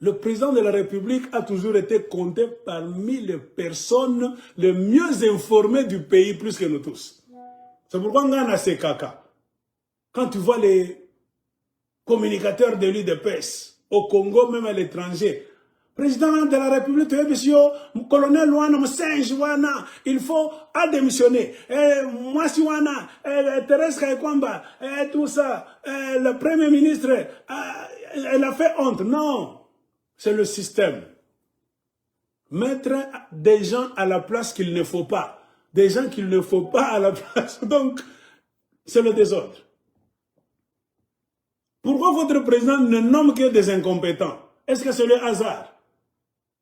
Le président de la République a toujours été compté parmi les personnes les mieux informées du pays, plus que nous tous. C'est pourquoi on a ces caca. Quand tu vois les communicateurs de l'UDPS, au Congo, même à l'étranger, président de la République, monsieur, colonel Wana, Msenj Wana, il faut démissionner. Moi, si Wana, Thérèse Kaikwamba, tout ça, le premier ministre, elle a fait honte. Non, c'est le système. Mettre des gens à la place qu'il ne faut pas. Des gens qu'il ne faut pas à la place. Donc, c'est le désordre. Pourquoi votre président ne nomme que des incompétents? Est-ce que c'est le hasard?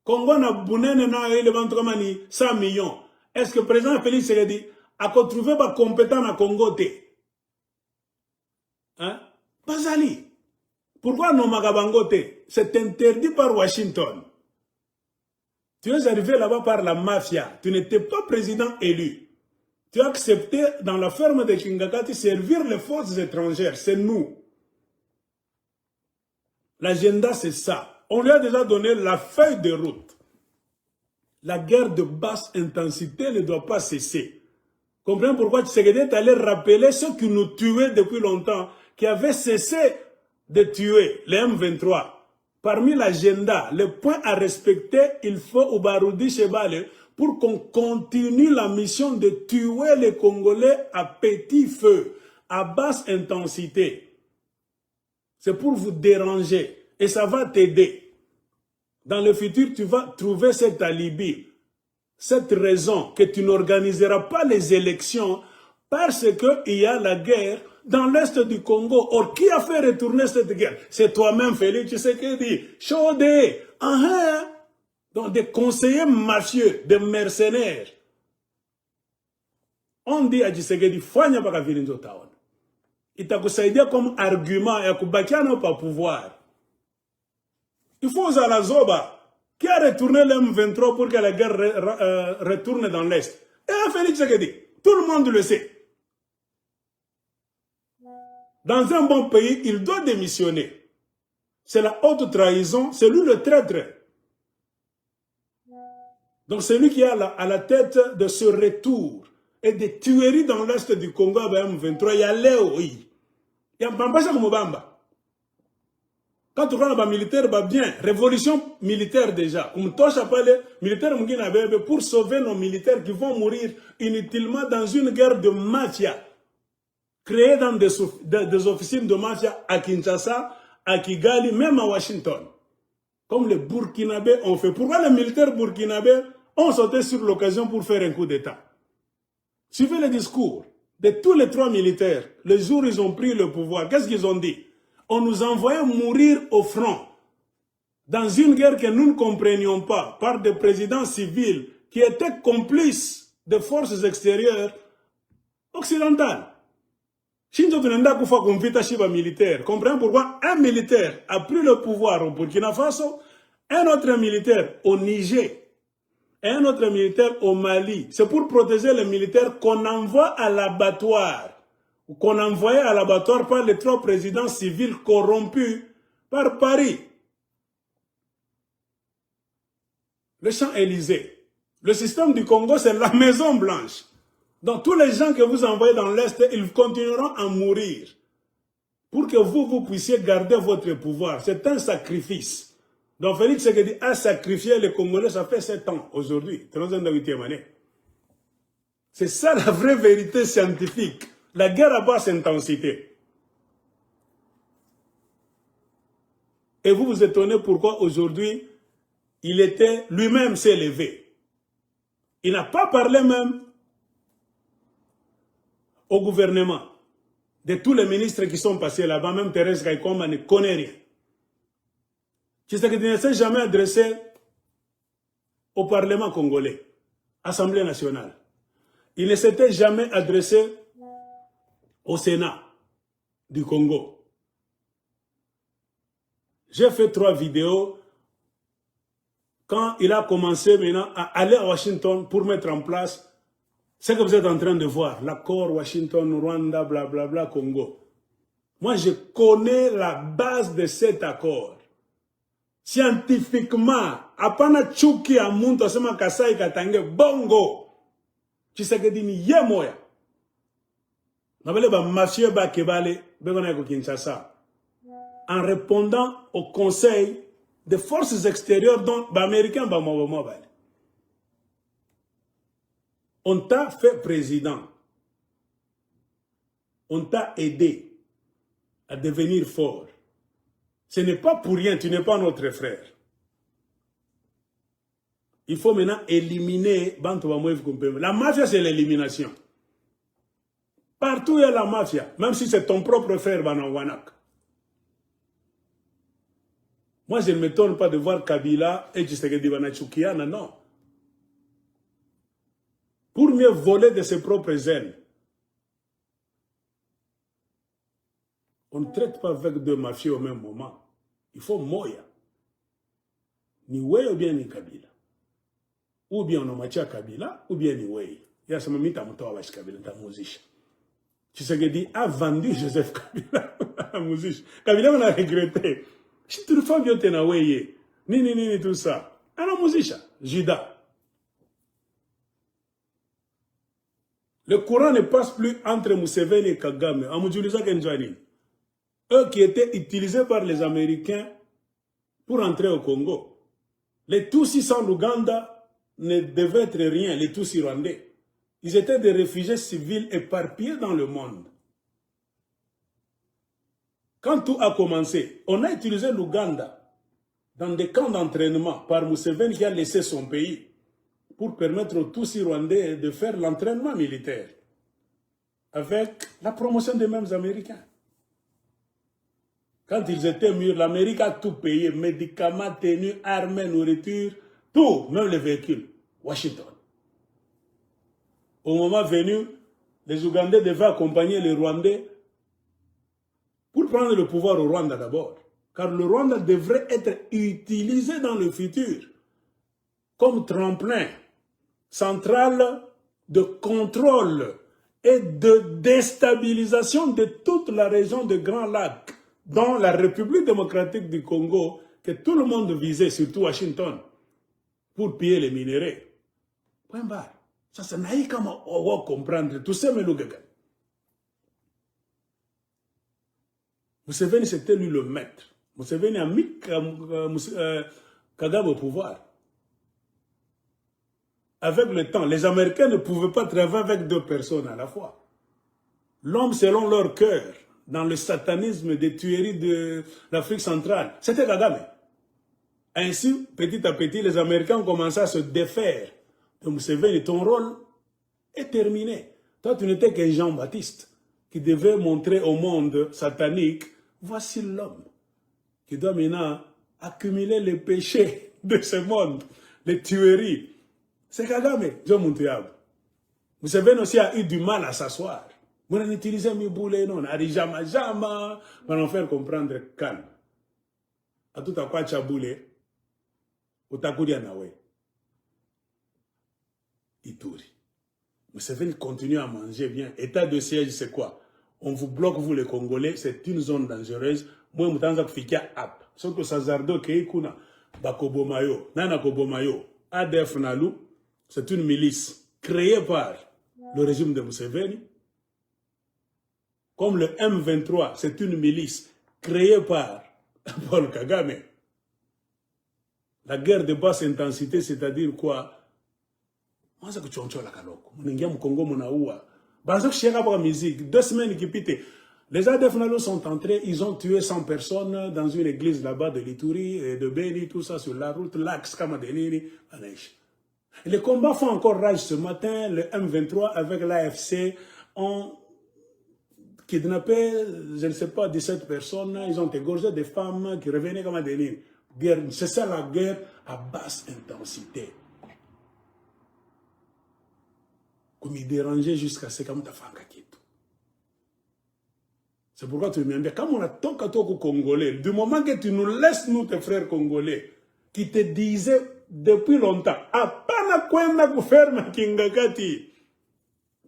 Congo na bounene na le ventromani 100 millions. Est-ce que le président Félix Tshisekedi a trouvé pas compétent na Congo te? Hein? Bazali. Pourquoi non magabangote? C'est interdit par Washington. Tu es arrivé là-bas par la mafia. Tu n'étais pas président élu. Tu as accepté dans la ferme de Kingakati servir les forces étrangères. C'est nous. L'agenda, c'est ça. On lui a déjà donné la feuille de route. La guerre de basse intensité ne doit pas cesser. Comprenez pourquoi Tshisekedi est allé rappeler ceux qui nous tuaient depuis longtemps, qui avaient cessé de tuer les M23. Parmi l'agenda, les points à respecter, il faut au Baroudi Chebale pour qu'on continue la mission de tuer les Congolais à petit feu, à basse intensité. C'est pour vous déranger. Et ça va t'aider. Dans le futur, tu vas trouver cet alibi, cette raison que tu n'organiseras pas les élections parce qu'il y a la guerre dans l'est du Congo. Or, qui a fait retourner cette guerre? C'est toi-même, Félix Tshisekedi. Chaudé. Donc, des conseillers mafieux, des mercenaires. On dit à Tshisekedi, Fanya baka vilinzo taon. Il t'a kusaidia comme argument et kubakiana pas pouvoir. Il faut aux Alazoba qui a retourné le M23 pour que la guerre retourne dans l'Est. Et Félix Tshisekedi, tout le monde le sait. Dans un bon pays, il doit démissionner. C'est la haute trahison, c'est lui le traître. Donc c'est lui qui est à la tête de ce retour et des tueries dans l'Est du Congo avec M23. Il y a Léo, il y a Mbambasa Kumobamba. Quand tu prends les militaires, bien, révolution militaire déjà. Comme toi, les militaires pour sauver nos militaires qui vont mourir inutilement dans une guerre de mafia. Créée dans des officines de mafia à Kinshasa, à Kigali, même à Washington. Comme les Burkinabés ont fait. Pourquoi les militaires burkinabés ont sauté sur l'occasion pour faire un coup d'État? Suivez le discours de tous les trois militaires. Le jour où ils ont pris le pouvoir, qu'est-ce qu'ils ont dit? On nous envoyait mourir au front dans une guerre que nous ne comprenions pas par des présidents civils qui étaient complices des forces extérieures occidentales. Shinzo Tunenda Koufa Kumvita Shiba militaire. Comprenez pourquoi un militaire a pris le pouvoir au Burkina Faso, un autre militaire au Niger et un autre militaire au Mali. C'est pour protéger les militaires qu'on envoie à l'abattoir. Qu'on envoyait à l'abattoir par les trois présidents civils corrompus par Paris. Le Champs-Élysées. Le système du Congo, c'est la Maison Blanche. Donc tous les gens que vous envoyez dans l'Est, ils continueront à mourir. Pour que vous puissiez garder votre pouvoir. C'est un sacrifice. Donc Félix Tshisekedi a sacrifié les Congolais, ça fait 7 ans aujourd'hui. C'est ça la vraie vérité scientifique. La guerre à basse intensité. Et vous vous étonnez pourquoi aujourd'hui, lui-même s'est levé. Il n'a pas parlé même au gouvernement. De tous les ministres qui sont passés là-bas, même Thérèse Kaikwamba ne connaît rien. Tshisekedi ne s'est jamais adressé au Parlement congolais, Assemblée nationale. Il ne s'était jamais adressé au Sénat du Congo. J'ai fait 3 vidéos quand il a commencé maintenant à aller à Washington pour mettre en place ce que vous êtes en train de voir, l'accord Washington, Rwanda, blablabla, Congo. Moi, je connais la base de cet accord. Scientifiquement, apana chuki ya muntu asema Kasai Katange bongo. Tshisekedi ni ye moya. Nabele ba mafieux ba kebale begona ko Kinshasa. En répondant au conseil des forces extérieures dont les Américains sont. On t'a fait président. On t'a aidé à devenir fort. Ce n'est pas pour rien, tu n'es pas notre frère. Il faut maintenant éliminer la mafia, c'est l'élimination. Partout il y a la mafia, même si c'est ton propre frère Bananwanak. Moi, je ne m'étonne pas de voir Kabila et Tshisekedi Banachukiana, non. Pour mieux voler de ses propres ailes. On ne traite pas avec deux mafieux au même moment. Il faut Moya. Ni Wei ou bien ni Kabila. Ou bien on a Matia Kabila, ou bien ni Wei. Il y a ce moment où on a Kabila dans la musique. Tshisekedi a vendu Joseph Kabila à la musique. Kabila, on a regretté. Si tu le fais bien, tu es Wei. Ni, tout ça. À la musique, Judas. Le courant ne passe plus entre Museveni et Kagame. Eux qui étaient utilisés par les Américains pour entrer au Congo. Les Tutsis sans l'Ouganda ne devaient être rien, les Tutsis rwandais. Ils étaient des réfugiés civils éparpillés dans le monde. Quand tout a commencé, on a utilisé l'Ouganda dans des camps d'entraînement par Museveni qui a laissé son pays pour permettre aux Tutsis rwandais de faire l'entraînement militaire avec la promotion des mêmes Américains. Quand ils étaient mûrs, l'Amérique a tout payé, médicaments, tenues, armes, nourriture, tout, même les véhicules. Washington. Au moment venu, les Ougandais devaient accompagner les Rwandais pour prendre le pouvoir au Rwanda d'abord. Car le Rwanda devrait être utilisé dans le futur comme tremplin central de contrôle et de déstabilisation de toute la région de Grand Lac, dans la République démocratique du Congo, que tout le monde visait, surtout Washington, pour piller les minéraux. Point barre. Ça, c'est naïf comment on va comprendre. Tout ça, mais le gars. Museveni, c'était lui le maître. Museveni a mis Kagame au pouvoir. Avec le temps, les Américains ne pouvaient pas travailler avec deux personnes à la fois. L'homme selon leur cœur, dans le satanisme des tueries de l'Afrique centrale, c'était Kagame. Ainsi, petit à petit, les Américains ont commencé à se défaire de Museveni. Ton rôle est terminé. Toi, tu n'étais qu'un Jean-Baptiste qui devait montrer au monde satanique, voici l'homme qui doit maintenant accumuler les péchés de ce monde, les tueries. C'est Kagame, John Moutouab. Museveni aussi a eu du mal à s'asseoir. On a utilisé mes boulets, non, on a dit jamais, on va faire comprendre calme. À tout à quoi tu as boulé, au Takudia Nawe. Ituri. Museveni continue à manger bien. État de siège, c'est quoi? On vous bloque, vous les Congolais, c'est une zone dangereuse. Moi, je suis fikia app. Sauf que Sazardo, Keikuna, Bakobomayo, Nana Kobomayo, ADF Nalu, c'est une milice créée par le régime de Museveni. Comme le M23, c'est une milice créée par Paul Kagame. La guerre de basse intensité, c'est-à-dire quoi? Moi, c'est que tu as la kaloko. Mon Congo, mon aoua. Parce que je musique, 2 semaines qui pitent. Les ADF Nalo sont entrés, ils ont tué 100 personnes dans une église là-bas de l'Ituri et de Beni, tout ça sur la route, l'axe Kamadenini, Anèche. Les combats font encore rage ce matin. Le M23 avec l'AFC ont kidnappé, je ne sais pas, 17 personnes. Ils ont égorgé des femmes qui revenaient comme Adeline. C'est ça la guerre à basse intensité. Comme il dérangeait jusqu'à ce comme ta femme. C'est pourquoi tu m'aimes bien. Quand on a ton cateau congolais, du moment que tu nous laisses, nous, tes frères congolais, qui te disaient depuis longtemps, apana kwenda kuferma kingakati.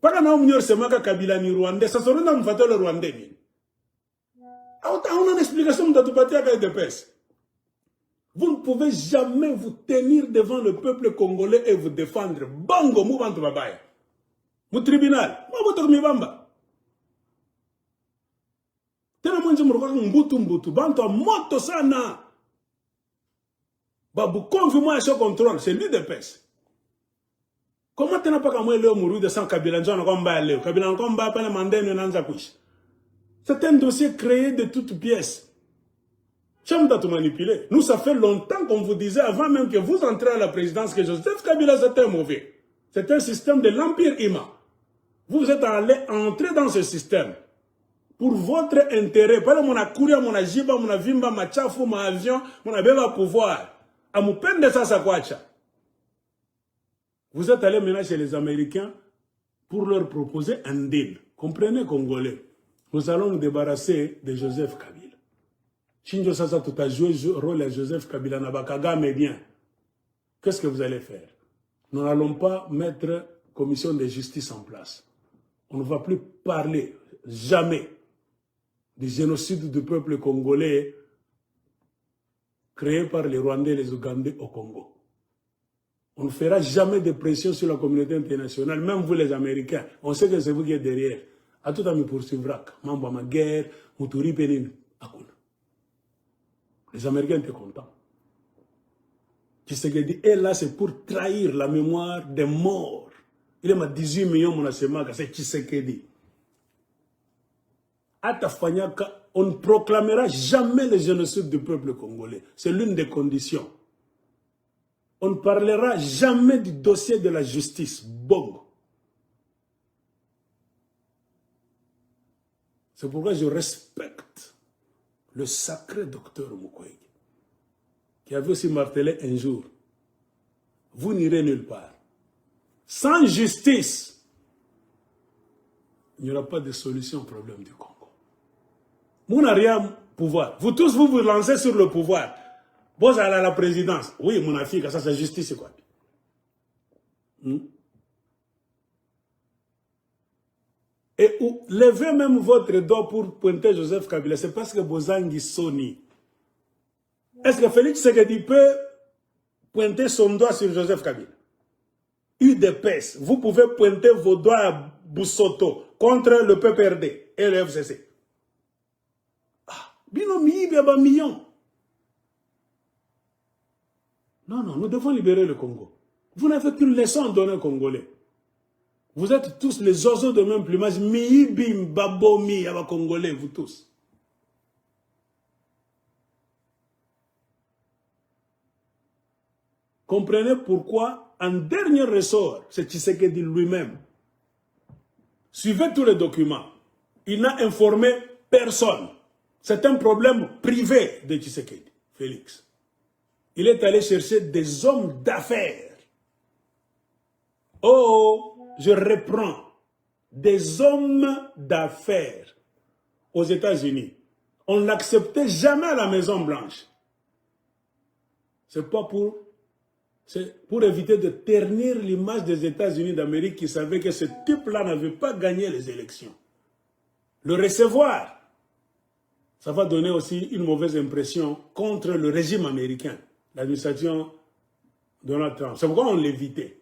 Paka na umnyor semaka kabila ni Rwandais, ça serait dans le Rwandais. On a une explication de tout parti avec des pèses. Vous ne pouvez jamais vous tenir devant le peuple congolais et vous défendre. Bango, mouvantu babaya. Mou tribunal, mouvantu mibamba. Tena mwenje murukwa mbutu. Banto moto sana. Babu confi moi à ce contrôle, c'est lui de pèse. Comment tu n'as pas qu'à le mourir de sang Kabila Nzana Komba Léo? Kabila Komba pas le mandat de Nanzakouch. C'est un dossier créé de toutes pièces. J'aime tout manipuler. Nous, ça fait longtemps qu'on vous disait, avant même que vous entrez à la présidence, que Joseph Kabila c'était mauvais. C'est un système de l'Empire Ima. Vous êtes allé entrer dans ce système. Pour votre intérêt. Pas mon akouria, mon ajiba, mon avimba, ma tchafou, mon avion, mon abeba pouvoir. À mon peine de ça, ça kwacha. Vous êtes allé maintenant chez les Américains pour leur proposer un deal. Comprenez, Congolais. Nous allons nous débarrasser de Joseph Kabila. Shinjo Sasa tout a joué le rôle de Joseph Kabila Nabakaga, mais bien. Qu'est-ce que vous allez faire? Nous n'allons pas mettre commission de justice en place. On ne va plus parler, jamais, du génocide du peuple congolais créé par les Rwandais et les Ougandais au Congo. On ne fera jamais de pression sur la communauté internationale, même vous les Américains. On sait que c'est vous qui êtes derrière. À tout à me poursuivra. Mamba ma guerre, Muturi Penin, Akuna. Les Américains étaient contents. Tshisekedi est là, c'est pour trahir la mémoire des morts. Il est à 18 millions, mon assemblée, c'est Tshisekedi. Atafanyaka, on ne proclamera jamais le génocide du peuple congolais. C'est l'une des conditions. On ne parlera jamais du dossier de la justice. Bon. C'est pourquoi je respecte le sacré docteur Mukwege, qui avait aussi martelé un jour, vous n'irez nulle part. Sans justice, il n'y aura pas de solution au problème du Congo. Vous n'avez rien pouvoir. Vous tous, vous lancez sur le pouvoir. Vous allez à la présidence. Oui, mon fille, ça c'est justice, quoi. Et levez même votre doigt pour pointer Joseph Kabila. C'est parce que Bozangi Soni. Est-ce que Félix Tshisekedi peut pointer son doigt sur Joseph Kabila? UDPS, vous pouvez pointer vos doigts à Boussoto contre le PPRD et le FCC. Ah, binomi, biaba million. Non, nous devons libérer le Congo. Vous n'avez qu'une leçon à donner aux Congolais. Vous êtes tous les oiseaux de même plumage. Miibim, babomi, yaba Congolais, vous tous. Comprenez pourquoi, en dernier ressort, c'est Tshisekedi lui-même. Suivez tous les documents. Il n'a informé personne. C'est un problème privé de Tshisekedi, Félix. Il est allé chercher des hommes d'affaires. Oh, je reprends. Des hommes d'affaires aux États-Unis. On ne l'acceptait jamais à la Maison-Blanche. C'est pour éviter de ternir l'image des États-Unis d'Amérique qui savaient que ce type-là n'avait pas gagné les élections. Le recevoir, ça va donner aussi une mauvaise impression contre le régime américain. L'administration Donald Trump. C'est pourquoi on l'évitait.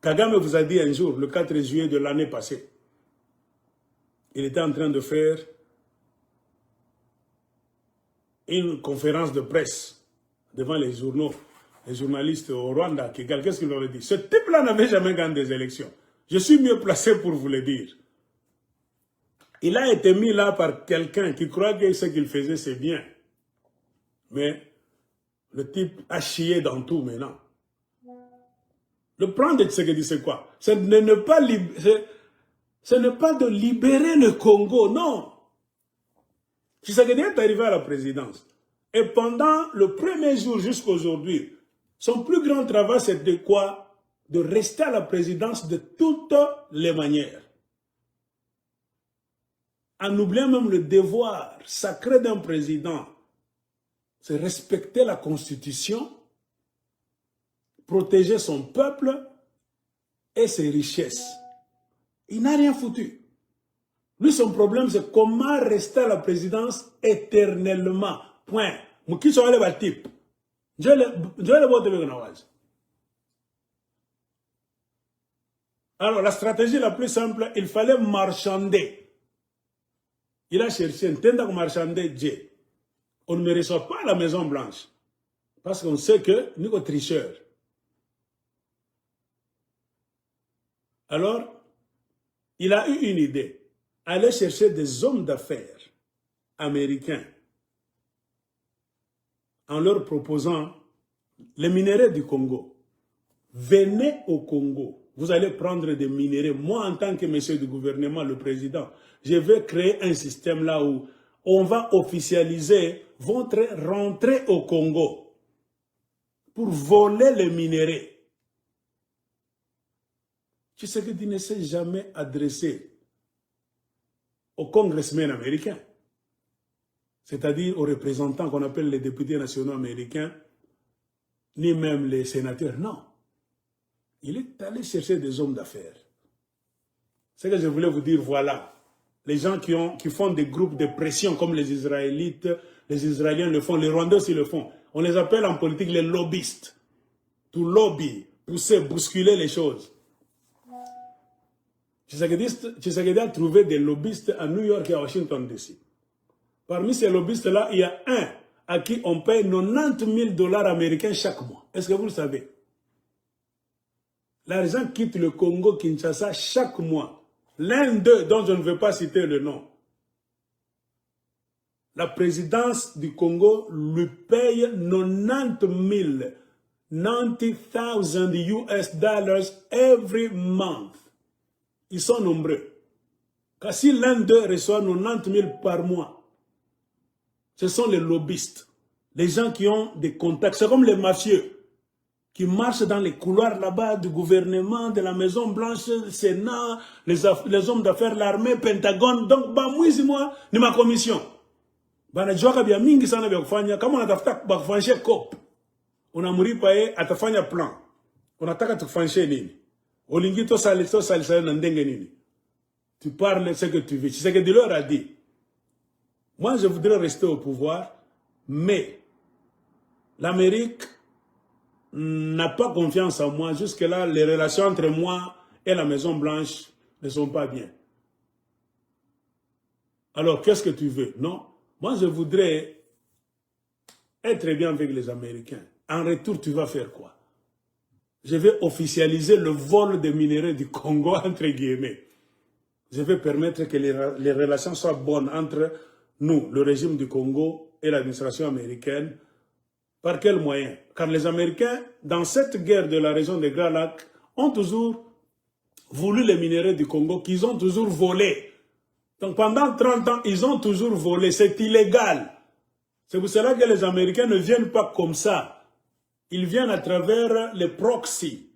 Kagame vous a dit un jour, le 4 juillet de l'année passée, il était en train de faire une conférence de presse devant les journaux, les journalistes au Rwanda. Qu'est-ce qu'il leur a dit? Ce type-là n'avait jamais gagné des élections. Je suis mieux placé pour vous le dire. Il a été mis là par quelqu'un qui croit que ce qu'il faisait, c'est bien. Mais le type a chié dans tout maintenant. Le plan de Tshisekedi, c'est quoi? Ce n'est pas de libérer le Congo, non. Tshisekedi est arrivé à la présidence. Et pendant le premier jour jusqu'à aujourd'hui, son plus grand travail, c'est de quoi? De rester à la présidence de toutes les manières. En oubliant même le devoir sacré d'un président, c'est respecter la Constitution, protéger son peuple et ses richesses. Il n'a rien foutu. Lui, son problème, c'est comment rester à la présidence éternellement. Point. Qui sont les types? Je le vois de Nawaz. Alors, la stratégie la plus simple, il fallait marchander. Il a cherché un temps de marchander. On ne me reçoit pas à la Maison Blanche. Parce qu'on sait que nous sommes tricheurs. Alors, il a eu une idée. Aller chercher des hommes d'affaires américains en leur proposant les minéraux du Congo. Venez au Congo. Vous allez prendre des minéraux. Moi, en tant que monsieur du gouvernement, le président, je vais créer un système là où on va officialiser votre rentrée au Congo pour voler les minéraux. Tu sais que tu ne s'est jamais adressé aux congressmen américains, c'est-à-dire aux représentants qu'on appelle les députés nationaux américains, ni même les sénateurs, non. Il est allé chercher des hommes d'affaires. C'est ce que je voulais vous dire, voilà. Les gens qui font des groupes de pression comme les Israélites, les Israéliens le font, les Rwandais aussi le font. On les appelle en politique les lobbyistes. Tout lobby, pousser, bousculer les choses. Tshisekedi a trouvé des lobbyistes à New York et à Washington DC. Parmi ces lobbyistes-là, il y a un à qui on paye 90 000 $ américains chaque mois. Est-ce que vous le savez? L'argent quitte le Congo-Kinshasa chaque mois. L'un d'eux, dont je ne veux pas citer le nom, la présidence du Congo lui paye 90 000 US dollars every month. Ils sont nombreux. Car si l'un d'eux reçoit 90 000 par mois, ce sont les lobbyistes, les gens qui ont des contacts. C'est comme les mafieux qui marchent dans les couloirs là-bas du gouvernement, de la Maison Blanche, du Sénat, les hommes d'affaires, l'armée, Pentagone. Donc, moi, ni ma commission. Banajua kabia mingi sana vya kufanya. Kama unatafuta bakufanyishe COP, unamuri pae atafanya plan. Unataka tukufanyishe nini? Olingi to salisa na ndenge nini? Tu parles ce que tu veux. C'est ce que Delors a dit. Moi, je voudrais rester au pouvoir, mais l'Amérique n'a pas confiance en moi. Jusque-là, les relations entre moi et la Maison Blanche ne sont pas bien. Alors, qu'est-ce que tu veux? Non. Moi, je voudrais être bien avec les Américains. En retour, tu vas faire quoi? Je vais officialiser le vol des minéraux du Congo, entre guillemets. Je vais permettre que les relations soient bonnes entre nous, le régime du Congo et l'administration américaine. Par quel moyen? Car les Américains, dans cette guerre de la région des Grands Lacs, ont toujours voulu les minéraux du Congo qu'ils ont toujours volés. Donc pendant 30 ans, ils ont toujours volé. C'est illégal. C'est pour cela que les Américains ne viennent pas comme ça. Ils viennent à travers les proxys,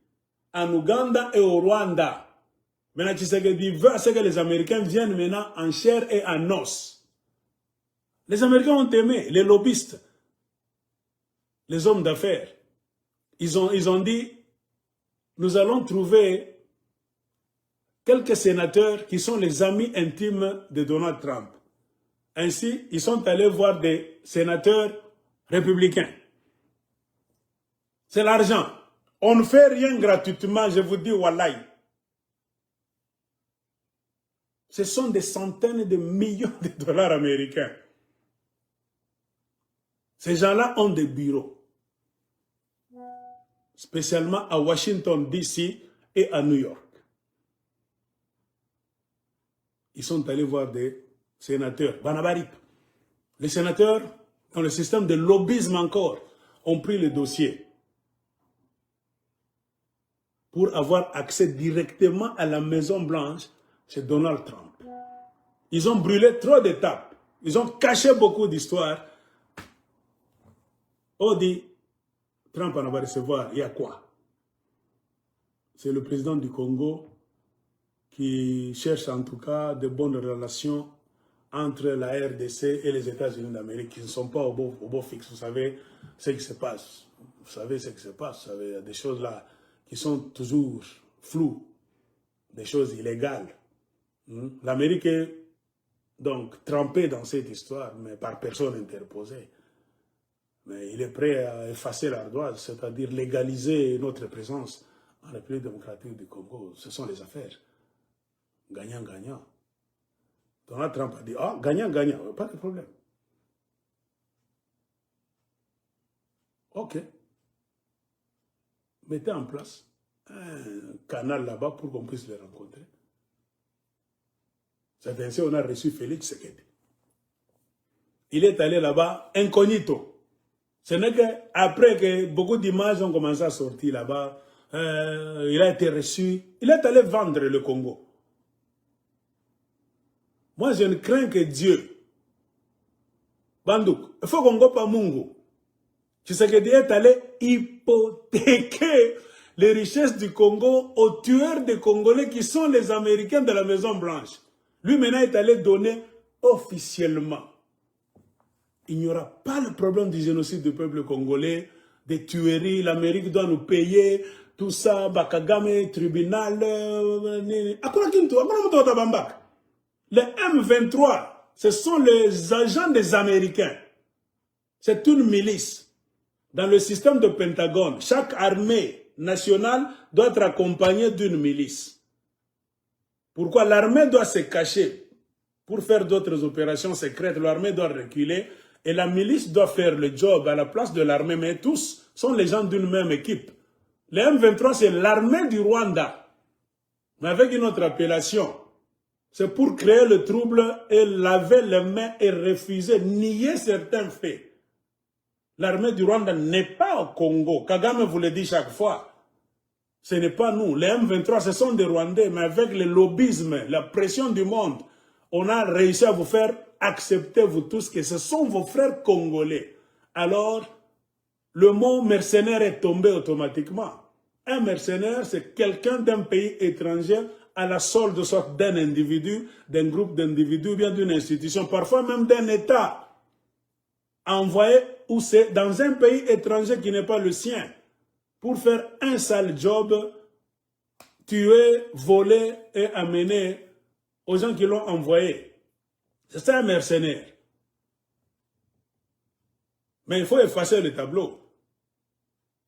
en Ouganda et au Rwanda. Maintenant, Tshisekedi veut que les Américains viennent maintenant en chair et en os. Les Américains ont aimé, les lobbyistes, les hommes d'affaires. Ils ont dit, nous allons trouver quelques sénateurs qui sont les amis intimes de Donald Trump. Ainsi, ils sont allés voir des sénateurs républicains. C'est l'argent. On ne fait rien gratuitement, je vous dis, wallahi. Ce sont des centaines de millions de dollars américains. Ces gens-là ont des bureaux. Spécialement à Washington, D.C. et à New York. Ils sont allés voir des sénateurs. Banabarip. Les sénateurs, dans le système de lobbyisme encore, ont pris le dossier pour avoir accès directement à la Maison Blanche chez Donald Trump. Ils ont brûlé trop d'étapes. Ils ont caché beaucoup d'histoires. On dit, Trump en va recevoir, il y a quoi? C'est le président du Congo qui cherche en tout cas de bonnes relations entre la RDC et les États-Unis d'Amérique, qui ne sont pas au beau fixe. Vous savez ce qui se passe. Vous savez ce qui se passe. Vous savez, il y a des choses là qui sont toujours floues, des choses illégales. L'Amérique est donc trempée dans cette histoire, mais par personne interposée. Mais il est prêt à effacer l'ardoise, c'est-à-dire légaliser notre présence en République démocratique du Congo. Ce sont les affaires. Gagnant-gagnant. Donald Trump a dit, ah, gagnant-gagnant, pas de problème. Ok. Mettez en place un canal là-bas pour qu'on puisse les rencontrer. C'est ainsi qu'on a reçu Félix Tshisekedi. Il est allé là-bas incognito. Ce n'est qu'après que beaucoup d'images ont commencé à sortir là-bas, il a été reçu. Il est allé vendre le Congo. Moi, je ne crains que Dieu. Bandouk, il faut qu'on go pas Mungo. Tshisekedi est allé hypothéquer les richesses du Congo aux tueurs des Congolais qui sont les Américains de la Maison Blanche. Lui maintenant est allé donner officiellement. Il n'y aura pas le problème du génocide du peuple congolais, des tueries, l'Amérique doit nous payer, tout ça, Bakagame, tribunal, les M23, ce sont les agents des Américains. C'est une milice. Dans le système de Pentagone, chaque armée nationale doit être accompagnée d'une milice. Pourquoi l'armée doit se cacher pour faire d'autres opérations secrètes, l'armée doit reculer et la milice doit faire le job à la place de l'armée, mais tous sont les gens d'une même équipe. Les M23, c'est l'armée du Rwanda, mais avec une autre appellation. C'est pour créer le trouble et laver les mains et refuser, nier certains faits. L'armée du Rwanda n'est pas au Congo. Kagame vous le dit chaque fois. Ce n'est pas nous. Les M23, ce sont des Rwandais, mais avec le lobbyisme, la pression du monde, on a réussi à vous faire accepter, vous tous, que ce sont vos frères congolais. Alors, le mot mercenaire est tombé automatiquement. Un mercenaire, c'est quelqu'un d'un pays étranger à la solde soit d'un individu, d'un groupe d'individus, ou bien d'une institution, parfois même d'un État, envoyé ou c'est dans un pays étranger qui n'est pas le sien, pour faire un sale job, tuer, voler et amener aux gens qui l'ont envoyé. C'est ça un mercenaire. Mais il faut effacer le tableau.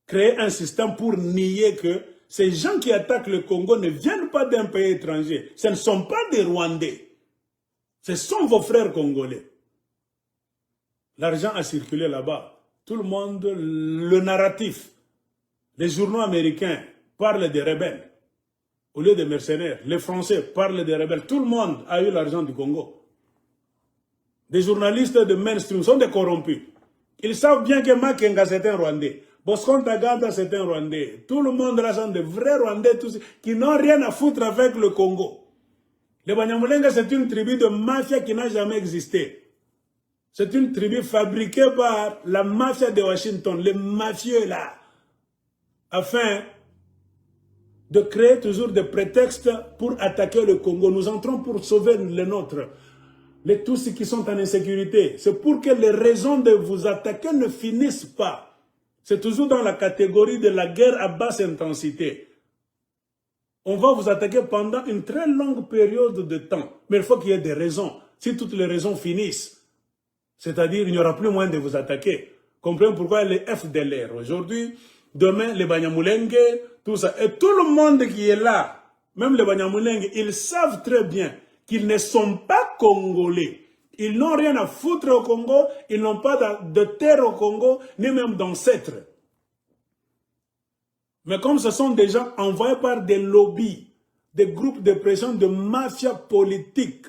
Créer un système pour nier que ces gens qui attaquent le Congo ne viennent pas d'un pays étranger. Ce ne sont pas des Rwandais. Ce sont vos frères congolais. L'argent a circulé là-bas. Tout le monde, le narratif. Les journaux américains parlent des rebelles au lieu des mercenaires. Les Français parlent des rebelles. Tout le monde a eu l'argent du Congo. Des journalistes de mainstream sont des corrompus. Ils savent bien que Makenga c'est un Rwandais. Bosco Ntaganda c'est un Rwandais. Tout le monde là sont de vrais Rwandais tous, qui n'ont rien à foutre avec le Congo. Les Banyamulenge c'est une tribu de mafia qui n'a jamais existé. C'est une tribu fabriquée par la mafia de Washington, les mafieux là, afin de créer toujours des prétextes pour attaquer le Congo. Nous entrons pour sauver les nôtres. Tous ceux qui sont en insécurité, c'est pour que les raisons de vous attaquer ne finissent pas. C'est toujours dans la catégorie de la guerre à basse intensité. On va vous attaquer pendant une très longue période de temps. Mais il faut qu'il y ait des raisons. Si toutes les raisons finissent, c'est-à-dire il n'y aura plus moyen de vous attaquer. Comprenez pourquoi les FDLR aujourd'hui, demain les Banyamulenge, tout ça. Et tout le monde qui est là, même les Banyamulenge, ils savent très bien qu'ils ne sont pas congolais. Ils n'ont rien à foutre au Congo, ils n'ont pas de terre au Congo, ni même d'ancêtres. Mais comme ce sont des gens envoyés par des lobbies, des groupes de pression de mafia politique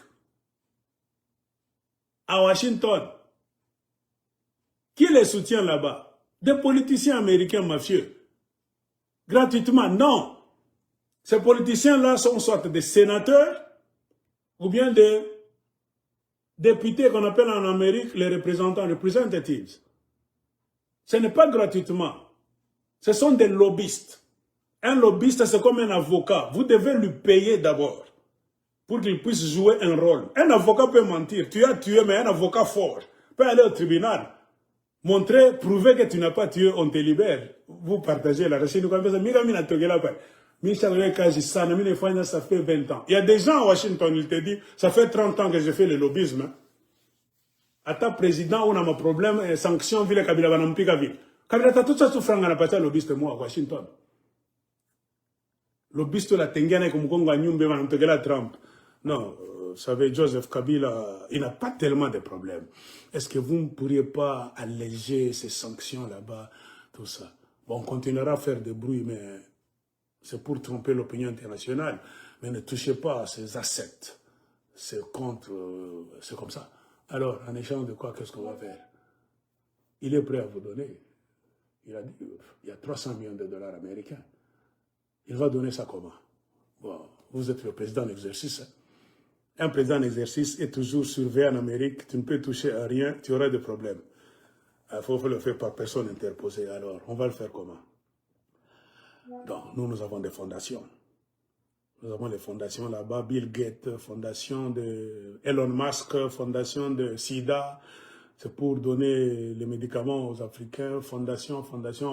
à Washington, qui les soutient là-bas? Des politiciens américains mafieux. Gratuitement, non. Ces politiciens-là sont soit des sénateurs, ou bien des députés qu'on appelle en Amérique les représentants, representatives. Ce n'est pas gratuitement. Ce sont des lobbyistes. Un lobbyiste, c'est comme un avocat. Vous devez lui payer d'abord pour qu'il puisse jouer un rôle. Un avocat peut mentir. Tu as tué, mais un avocat fort peut aller au tribunal. Montrer, prouver que tu n'as pas tué, on te libère. Vous partagez la recette. Ça fait 20 ans. Il y a des gens à Washington, ils te disent, ça fait 30 ans que je fais le lobbyisme. Ata président, on a un problème, sanction, ville, Kabila, Banampika, ville. Kabila, t'as tout ça souffrant, on a pas ça, lobbyiste, moi, à Washington. Lobbyiste, la Tengiane, comme Kongo, Nyumbe, Manantogela, Trump. Non, vous savez, Joseph Kabila, il n'a pas tellement de problèmes. Est-ce que vous ne pourriez pas alléger ces sanctions là-bas, tout ça? Bon, on continuera à faire des bruits, mais c'est pour tromper l'opinion internationale. Mais ne touchez pas à ces assets. C'est contre, c'est comme ça. Alors, en échange de quoi, qu'est-ce qu'on va faire? Il est prêt à vous donner. Il a dit, il y a 300 millions de dollars américains. Il va donner ça comment? Bon, vous êtes le président en exercice. Hein? Un président en exercice est toujours surveillé en Amérique. Tu ne peux toucher à rien, tu auras des problèmes. Il faut le faire par personne interposée. Alors, on va le faire comment? Donc, nous avons des fondations. Nous avons des fondations là-bas, Bill Gates, fondation de Elon Musk, fondation de SIDA, c'est pour donner les médicaments aux Africains, fondation,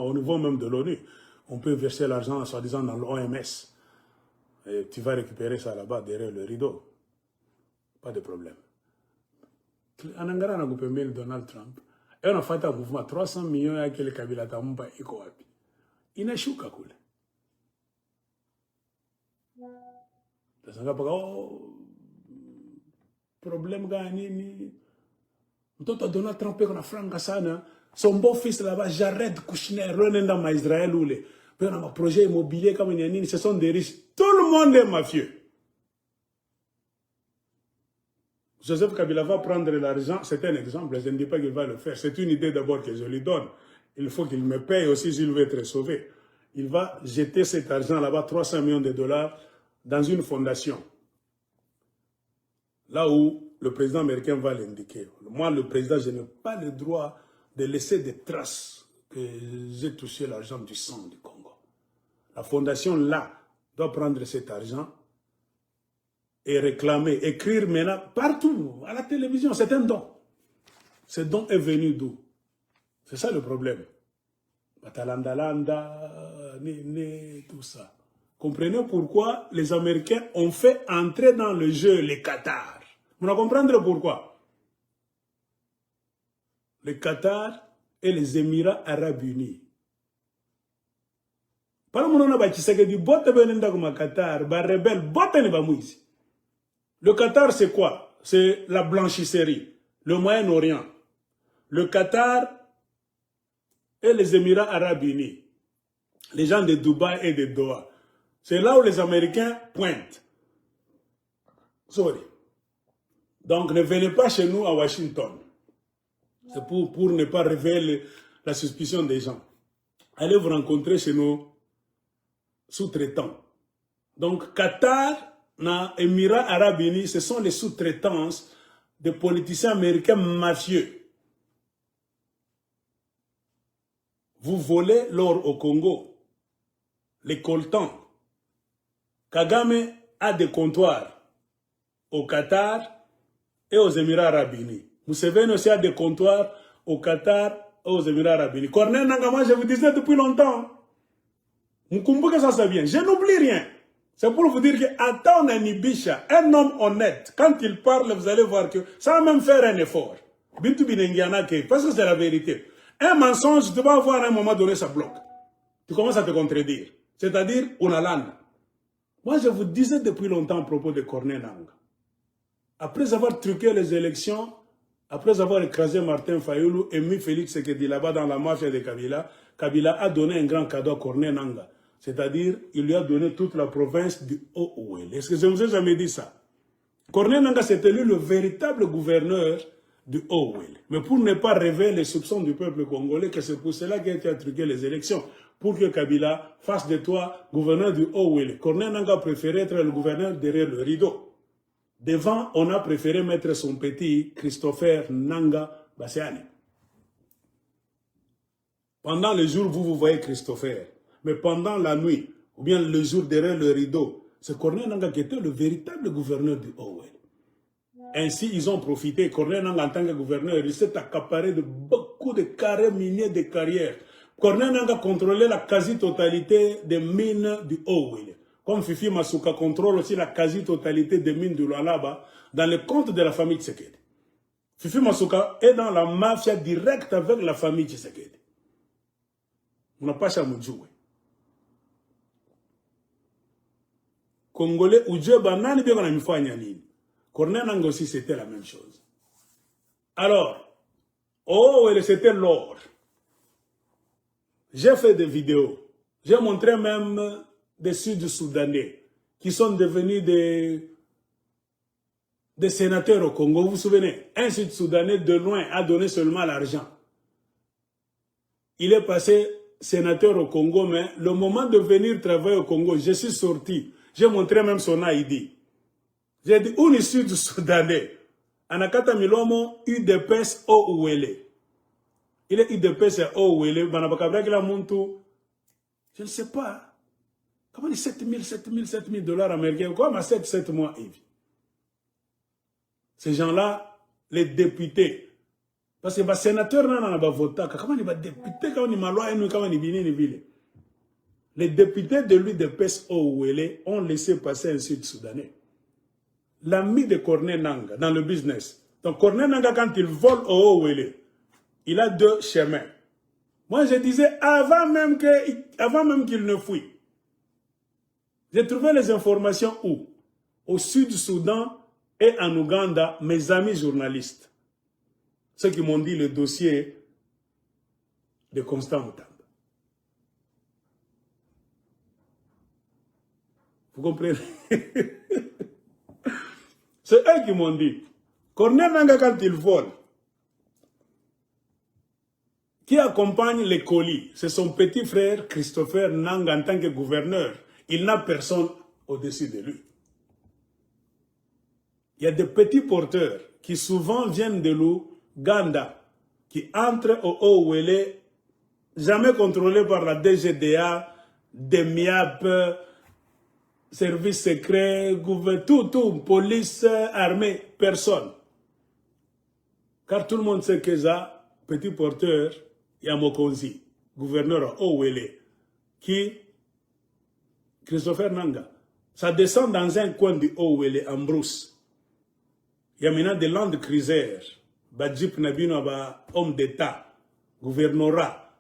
au niveau même de l'ONU. On peut verser l'argent, soi-disant, dans l'OMS. Et tu vas récupérer ça là-bas, derrière le rideau. Pas de problème. En Angara, on a coupé Donald Trump. Et on a fait un mouvement, 300 millions avec les Kabila Tamumba et Koapi. Il n'a chou kakule. Problème gagné. Mtoto Donald Trump qu'on a franga sana. Son beau-fils là-bas, Jared Kushner, René dans Israël ou les. Puis on a un projet immobilier comme il ce sont des riches. Tout le monde est mafieux. Joseph Kabila va prendre l'argent, c'est un exemple, je ne dis pas qu'il va le faire. C'est une idée d'abord que je lui donne. Il faut qu'il me paye aussi s'il veut être sauvé. Il va jeter cet argent là-bas, 300 millions de dollars, dans une fondation. Là où le président américain va l'indiquer. Moi, le président, je n'ai pas le droit de laisser des traces que j'ai touché l'argent du sang du Congo. La fondation, là, doit prendre cet argent et réclamer, écrire maintenant partout, à la télévision. C'est un don. Ce don est venu d'où? C'est ça le problème. Batalandalanda, tout ça. Comprenez pourquoi les Américains ont fait entrer dans le jeu les Qatar. Vous comprenez pourquoi? Les Qatar et les Émirats Arabes Unis. Le Qatar, c'est quoi? C'est la blanchisserie, le Moyen-Orient. Le Qatar et les Émirats Arabes Unis. Les gens de Dubaï et de Doha. C'est là où les Américains pointent. Sorry. Donc, ne venez pas chez nous à Washington. C'est pour ne pas révéler la suspicion des gens. Allez vous rencontrer chez nos sous-traitants. Donc, Qatar et Émirats Arabes Unis, ce sont les sous-traitances des politiciens américains mafieux. Vous volez l'or au Congo, les coltans. Kagame a des comptoirs au Qatar et aux Émirats Arabes Unis. Museveni aussi a des comptoirs au Qatar et aux Émirats Arabes Unis. Corneille Nangaa, moi je vous disais depuis longtemps. Moukoumbu ça c'est bien. Je n'oublie rien. C'est pour vous dire que Atan Nibisha, un homme honnête, quand il parle, vous allez voir que ça va même faire un effort. Bintu Binengiana Ke, parce que c'est la vérité. Un mensonge, tu vas avoir à un moment donné, ça bloque. Tu commences à te contredire. C'est-à-dire, on a l'âne. Moi, je vous disais depuis longtemps à propos de Corneille Nangaa. Après avoir truqué les élections, après avoir écrasé Martin Fayoulou et mis Félix Sekedi là-bas dans la mafia de Kabila, Kabila a donné un grand cadeau à Corneille Nangaa. C'est-à-dire, il lui a donné toute la province du Haut-Ouel. Est-ce que je ne vous ai jamais dit ça? Corneille Nangaa s'est élu le véritable gouverneur du Haut-Ouel. Mais pour ne pas révéler les soupçons du peuple congolais, que c'est pour cela qu'il a truqué les élections. Pour que Kabila fasse de toi gouverneur du Haut-Ouel. Corneille Nangaa préférait être le gouverneur derrière le rideau. Devant, on a préféré mettre son petit Christopher Nanga Bassiani. Pendant le jour, vous voyez Christopher. Mais pendant la nuit, ou bien le jour derrière le rideau, c'est Corneille Nangaa qui était le véritable gouverneur du Haut-Ouel. Ainsi, ils ont profité. Corneille Nangaa, en tant que gouverneur, il s'est accaparé de beaucoup de carrés miniers de carrières. Corneille Nangaa contrôlait la quasi-totalité des mines du Haut-Ouel. Comme Fifi Masuka contrôle aussi la quasi-totalité des mines du Lualaba dans le compte de la famille Tshisekedi. Fifi Masuka est dans la mafia directe avec la famille Tshisekedi. On n'a pas chamoujoué. Congolais ou Dieu banani bien qu'on a mis foi nyanini. Corneille Nangaa aussi c'était la même chose. Alors, oh, c'était l'or. J'ai fait des vidéos. J'ai montré même des Sud-Soudanais qui sont devenus des sénateurs au Congo. Vous vous souvenez? Un Sud-Soudanais de loin a donné seulement l'argent. Il est passé sénateur au Congo, mais le moment de venir travailler au Congo, je suis sorti. J'ai montré même son ID. J'ai dit, où est Sud-Soudanais? Anakata Milomo, UDPS Ouele. Il est UDPS Ouele, Banabakabra qui l'a monté. Je ne sais pas. Comment les 7 000 dollars américains? Comment 7 mois, Yves? Ces gens-là, les députés. Parce que les sénateurs n'ont pas voté. Comment les députés, quand ils m'ont comment ils viennent, les députés de l'UDPS Ouele ont laissé passer un Sud-Soudanais. L'ami de Corneille Nangaa dans le business. Donc Corneille Nangaa, quand il vole au Ouele, il a deux chemins. Moi, je disais, avant même qu'il ne fuit, j'ai trouvé les informations où? Au Sud-Soudan et en Ouganda, mes amis journalistes. Ceux qui m'ont dit le dossier de Constant Mutamba. Vous comprenez? C'est eux qui m'ont dit. Corneille Nangaa, quand il vole, qui accompagne les colis, c'est son petit frère Christopher Nangaa en tant que gouverneur. Il n'a personne au-dessus de lui. Il y a des petits porteurs qui souvent viennent de l'Ouganda, qui entrent au Ouele, jamais contrôlés par la DGDA, DEMIAP, service secret, tout, police, armée, personne. Car tout le monde sait que ça, petit porteur, il y a Mokonzi, gouverneur Ouele, qui, Christopher Nangaa, ça descend dans un coin du Ouele, en brousse. Il y a maintenant des Land Cruiser, Badjip Nabino, homme d'État, gouvernorat.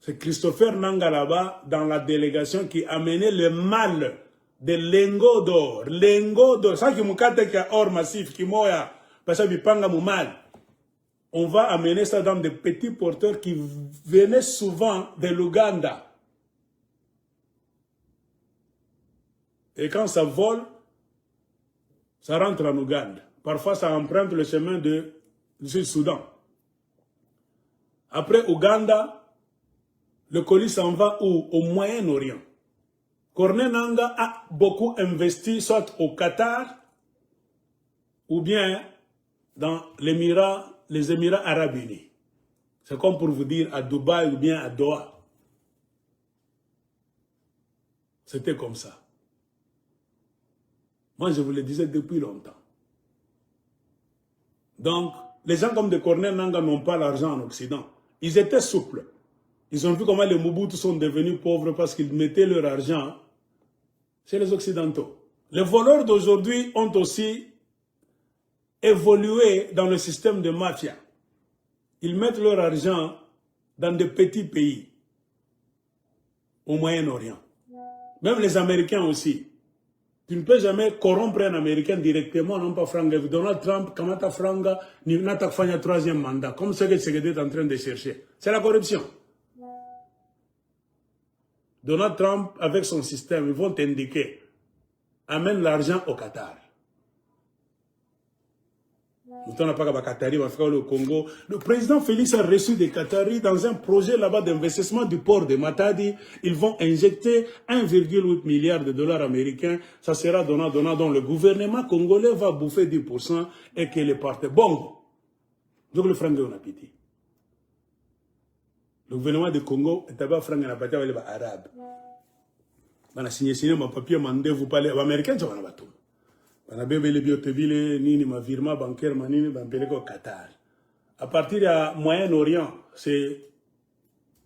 C'est Christopher Nangaa là-bas, dans la délégation, qui a mené le mal de lingots d'or. Lingots d'or. Ça qui m'a dit or massif, qui m'a parce que panga mal. On va amener ça dans des petits porteurs qui venaient souvent de l'Ouganda. Et quand ça vole, ça rentre en Ouganda. Parfois, ça emprunte le chemin du Sud-Soudan. Après Ouganda, le colis s'en va où? Au Moyen-Orient. Corneille Nangaa a beaucoup investi soit au Qatar ou bien dans les Émirats Arabes Unis. C'est comme pour vous dire à Dubaï ou bien à Doha. C'était comme ça. Moi, je vous le disais depuis longtemps. Donc, les gens comme de Corneille Nangaa n'ont pas l'argent en Occident. Ils étaient souples. Ils ont vu comment les Mobutu sont devenus pauvres parce qu'ils mettaient leur argent chez les Occidentaux. Les voleurs d'aujourd'hui ont aussi évolué dans le système de mafia. Ils mettent leur argent dans des petits pays, au Moyen-Orient. Même les Américains aussi. Tu ne peux jamais corrompre un Américain directement, non pas franga. Donald Trump, Kamata Franga, ni Nata Fanya troisième mandat, comme ce que Tshisekedi est en train de chercher. C'est la corruption. Donald Trump, avec son système, ils vont t'indiquer, amène l'argent au Qatar. Le Congo. Le président Félix a reçu des Qataris dans un projet là-bas d'investissement du port de Matadi. Ils vont injecter 1,8 milliard de dollars américains. Ça sera donnant, dont le gouvernement congolais va bouffer 10% et que les partenaires. Bon. Donc le franc on a pitié. Le gouvernement du Congo est d'abord franc na pitié avec les Arabes. On a signé mon papier, mandé vous parler aux Américains, ça va na tout. On a bien les biotevile, ni ma virement bancaire, ni au Qatar. À partir du Moyen-Orient, c'est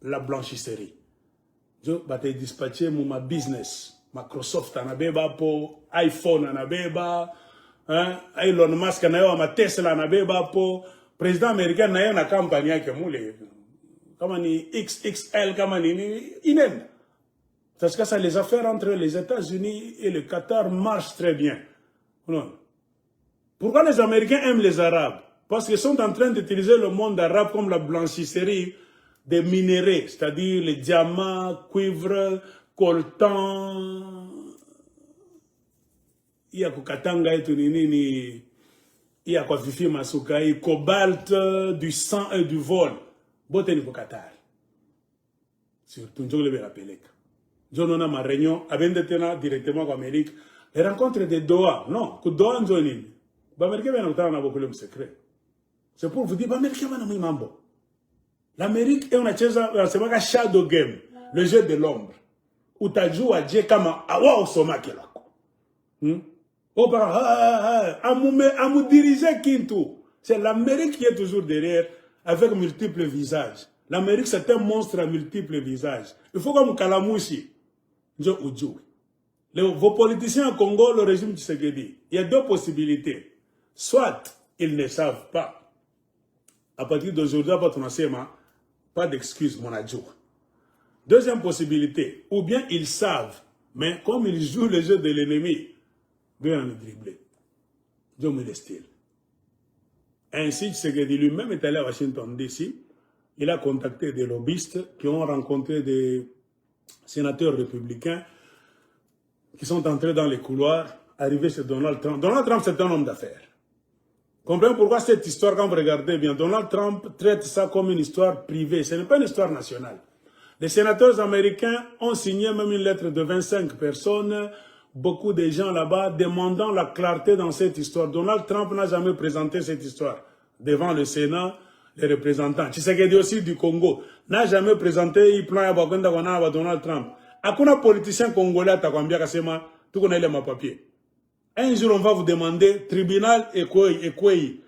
la blanchisserie. Je vais dispatcher ma business. Microsoft en abeba pour iPhone en abeba, Elon Musk en abeba, ma Tesla en abeba pour président américain n'a une campagne qui est comme XXL, comme inen. Parce que ça, les affaires entre les États-Unis et le Qatar marchent très bien. Non. Pourquoi les Américains aiment les Arabes? Parce qu'ils sont en train d'utiliser le monde arabe comme la blanchisserie des minéraux, c'est-à-dire les diamants, cuivre, coltan, il y a Katanga et Tunini, il y a Fifi Masukai, cobalt, du sang et du vol. Boteni au Qatar. Surtout, je vais le rappeler. Je n'ai pas ma réunion, avec directement en Amérique. Les rencontres de Doha, non, que Doha, je n'ai pas. Les Américains ont beaucoup de secrets. C'est pour vous dire, les Américains ont un mambo. L'Amérique est une chose, c'est un shadow game, le jeu de l'ombre. Où tu joues à Dieu comme à Wa Osoma qui est là. À me diriger Kintou. C'est l'Amérique qui est toujours derrière avec multiples visages. L'Amérique, c'est un monstre à multiples visages. Il faut comme Kalamouchi. Vos politiciens au Congo, le régime du Tshisekedi, il y a deux possibilités. Soit ils ne savent pas. À partir d'aujourd'hui, pas d'excuse, mon adjoint. Deuxième possibilité, ou bien ils savent, mais comme ils jouent le jeu de l'ennemi, bien le dribbler. Dieu me laisse. Ainsi, Tshisekedi lui-même est allé à Washington DC. Il a contacté des lobbyistes qui ont rencontré des sénateurs républicains qui sont entrés dans les couloirs, arrivés chez Donald Trump. Donald Trump, c'est un homme d'affaires. Comprenez pourquoi cette histoire, quand vous regardez bien, Donald Trump traite ça comme une histoire privée. Ce n'est pas une histoire nationale. Les sénateurs américains ont signé même une lettre de 25 personnes, beaucoup de gens là-bas, demandant la clarté dans cette histoire. Donald Trump n'a jamais présenté cette histoire devant le Sénat, les représentants. Tshisekedi aussi du Congo n'a jamais présenté le plan à Donald Trump. Akuna politicien congolais à Takwambia Kasema, tout connaît les papiers. Un jour, on va vous demander, tribunal et Kwei,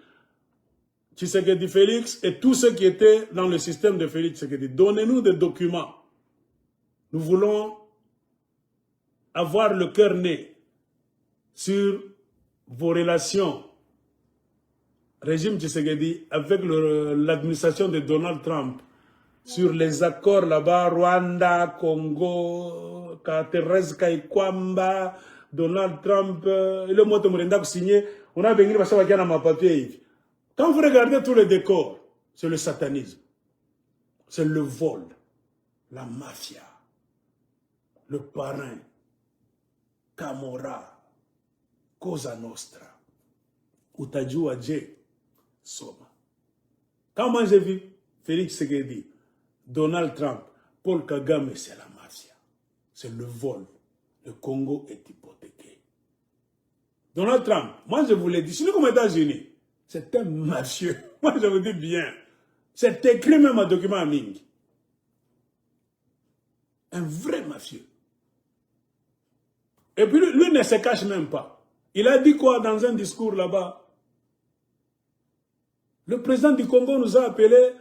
Tshisekedi Félix et tous ceux qui étaient dans le système de Félix Tshisekedi, donnez-nous des documents. Nous voulons avoir le cœur net sur vos relations, régime Tshisekedi, avec l'administration de Donald Trump, sur les accords là-bas, Rwanda, Congo, Thérèse Kaikwamba, Donald Trump, le mot de signé, on a venu passer à ma papier. Quand vous regardez tous les décors, c'est le satanisme, c'est le vol, la mafia, le parrain, Camorra, Cosa Nostra, Utajou Adje, Soma. Quand moi j'ai vu Félix Tshisekedi, Donald Trump, Paul Kagame, c'est la mafia, c'est le vol. Le Congo est hypothéqué. Donald Trump, moi je vous l'ai dit, sinon comme États-Unis, c'est un mafieux. Moi je vous dis bien. C'est écrit même en document à Ming. Un vrai mafieux. Et puis lui ne se cache même pas. Il a dit quoi dans un discours là-bas? Le président du Congo nous a appelés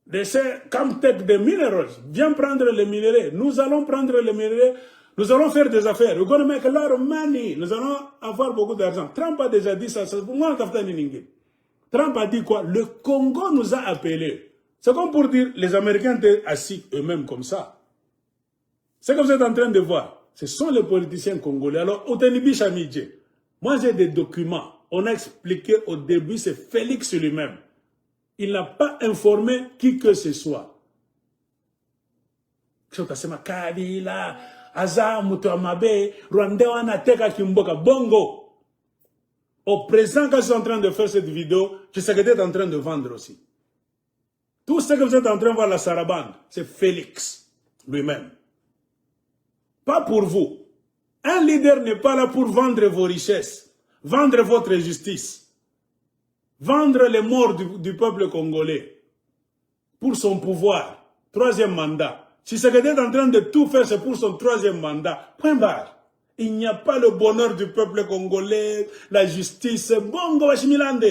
de ces Camtech de minéraux. Viens prendre les minéraux. Nous allons prendre les minéraux. Nous allons faire des affaires. We're going to make a lot of money. Nous allons avoir beaucoup d'argent. Trump a déjà dit ça. Trump a dit quoi? Le Congo nous a appelés. C'est comme pour dire, les Américains étaient assis eux-mêmes comme ça. C'est que vous êtes en train de voir. Ce sont les politiciens congolais. Alors, Otenibi Chamidje, moi j'ai des documents. On a expliqué au début, c'est Félix lui-même. Il n'a pas informé qui que ce soit. Kabila, Aza, Mutuamabe, Rwanda, Wanateka, Kimboka, Bongo. Au présent, quand je suis en train de faire cette vidéo, je sais que tu es en train de vendre aussi. Tout ce que vous êtes en train de voir la sarabande, c'est Félix lui-même. Pas pour vous. Un leader n'est pas là pour vendre vos richesses, vendre votre justice, vendre les morts du peuple congolais pour son pouvoir. Troisième mandat. Si ce que tu es en train de tout faire, c'est pour son troisième mandat. Point barre. Il n'y a pas le bonheur du peuple congolais, la justice. Bongo Washimilande.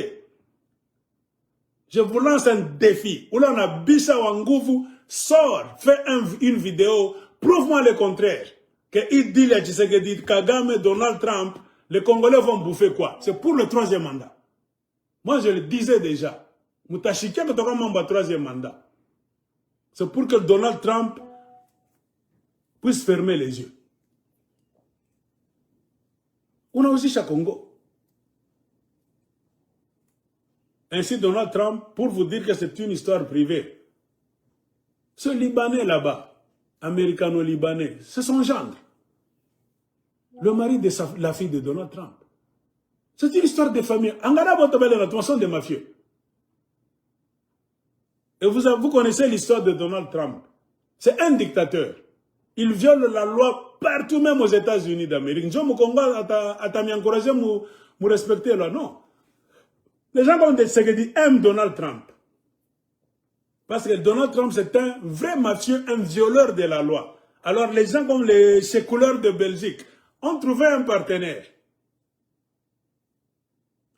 Je vous lance un défi. Oulana Bisa Wangouvou sort, fait une vidéo, prouve-moi le contraire. Que il dit à Tshisekedi, Kagame, Donald Trump, les Congolais vont bouffer quoi? C'est pour le troisième mandat. Moi, je le disais déjà. Moutachikia que tu as un troisième mandat. C'est pour que Donald Trump puisse fermer les yeux. On a aussi chaque Congo. Ainsi, Donald Trump, pour vous dire que c'est une histoire privée, ce Libanais là-bas, américano-libanais, c'est son gendre. Le mari de la fille de Donald Trump. C'est une histoire de famille. Angara Botobele, la sont des mafieux. Et vous connaissez l'histoire de Donald Trump. C'est un dictateur. Il viole la loi partout, même aux États-Unis d'Amérique. Je me Congo, à m'encourager, me respecter là. Non. Les gens comme des Segedi aiment Donald Trump. Parce que Donald Trump, c'est un vrai mafieux, un violeur de la loi. Alors les gens comme les sécouleurs de Belgique ont trouvé un partenaire.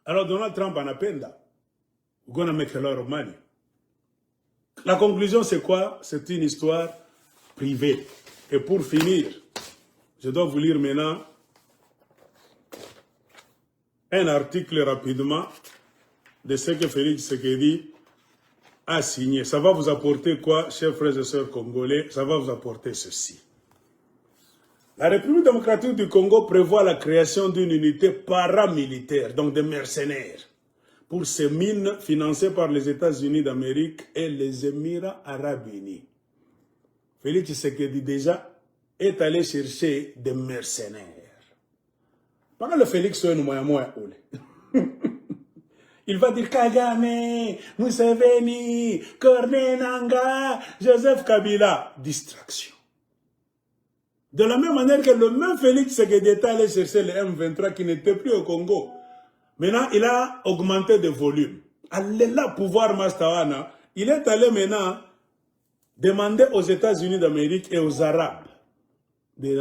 Alors Donald Trump en a peine. We're gonna make a lot of money. La conclusion, c'est quoi? C'est une histoire privée. Et pour finir, je dois vous lire maintenant un article rapidement de ce que Félix Tshisekedi a signé. Ça va vous apporter quoi, chers frères et sœurs congolais? Ça va vous apporter ceci. La République démocratique du Congo prévoit la création d'une unité paramilitaire, donc des mercenaires, pour ces mines financées par les États-Unis d'Amérique et les Émirats arabes unis. Félix Tshisekedi déjà est allé chercher des mercenaires. Pendant le Félix il va dire Kagame, Museveni, Corneille Nangaa, Joseph Kabila. Distraction. De la même manière que le même Félix Tshisekedi est allé chercher les M23 qui n'étaient plus au Congo. Maintenant, il a augmenté de volume. Allez là, pouvoir Mastawana, il est allé maintenant demander aux États-Unis d'Amérique et aux Arabes, des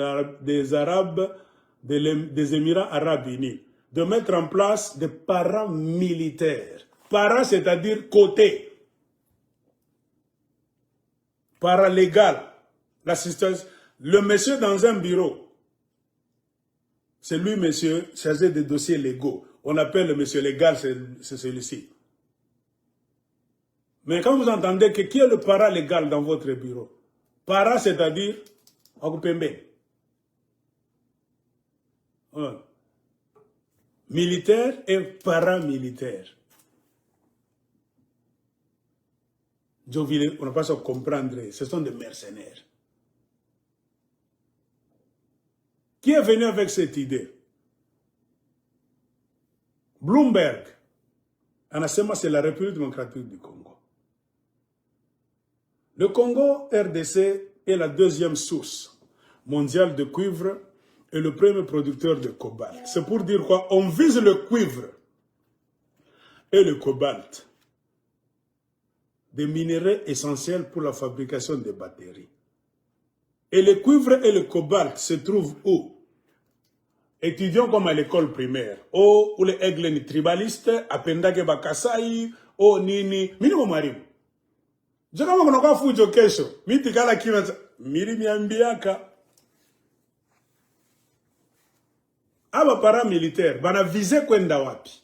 Arabes, des Émirats arabes unis, de mettre en place des paramilitaires. Para, c'est-à-dire côté. Paralégal. L'assistance. Le monsieur dans un bureau, c'est lui, monsieur, chargé des dossiers légaux. On appelle le monsieur légal, c'est celui-ci. Mais quand vous entendez que qui est le paralégal dans votre bureau? Para, c'est-à-dire, militaire et paramilitaire. On n'a pas à comprendre, ce sont des mercenaires. Qui est venu avec cette idée? Bloomberg. Anasema, c'est la République démocratique du Congo. Le Congo, RDC, est la deuxième source mondiale de cuivre et le premier producteur de cobalt. C'est pour dire quoi? On vise le cuivre et le cobalt, des minéraux essentiels pour la fabrication des batteries. Et le cuivre et le cobalt se trouvent où? Étudiants comme à l'école primaire, ou les aigles tribalistes, à Pendake Bakasai, ou Nini, minimum marim. Je ne sais pas si vous avez fait ça. Mitikala Kina, Mirimiambiaka. Aba paramilitaire, bana visé kwenda wapi.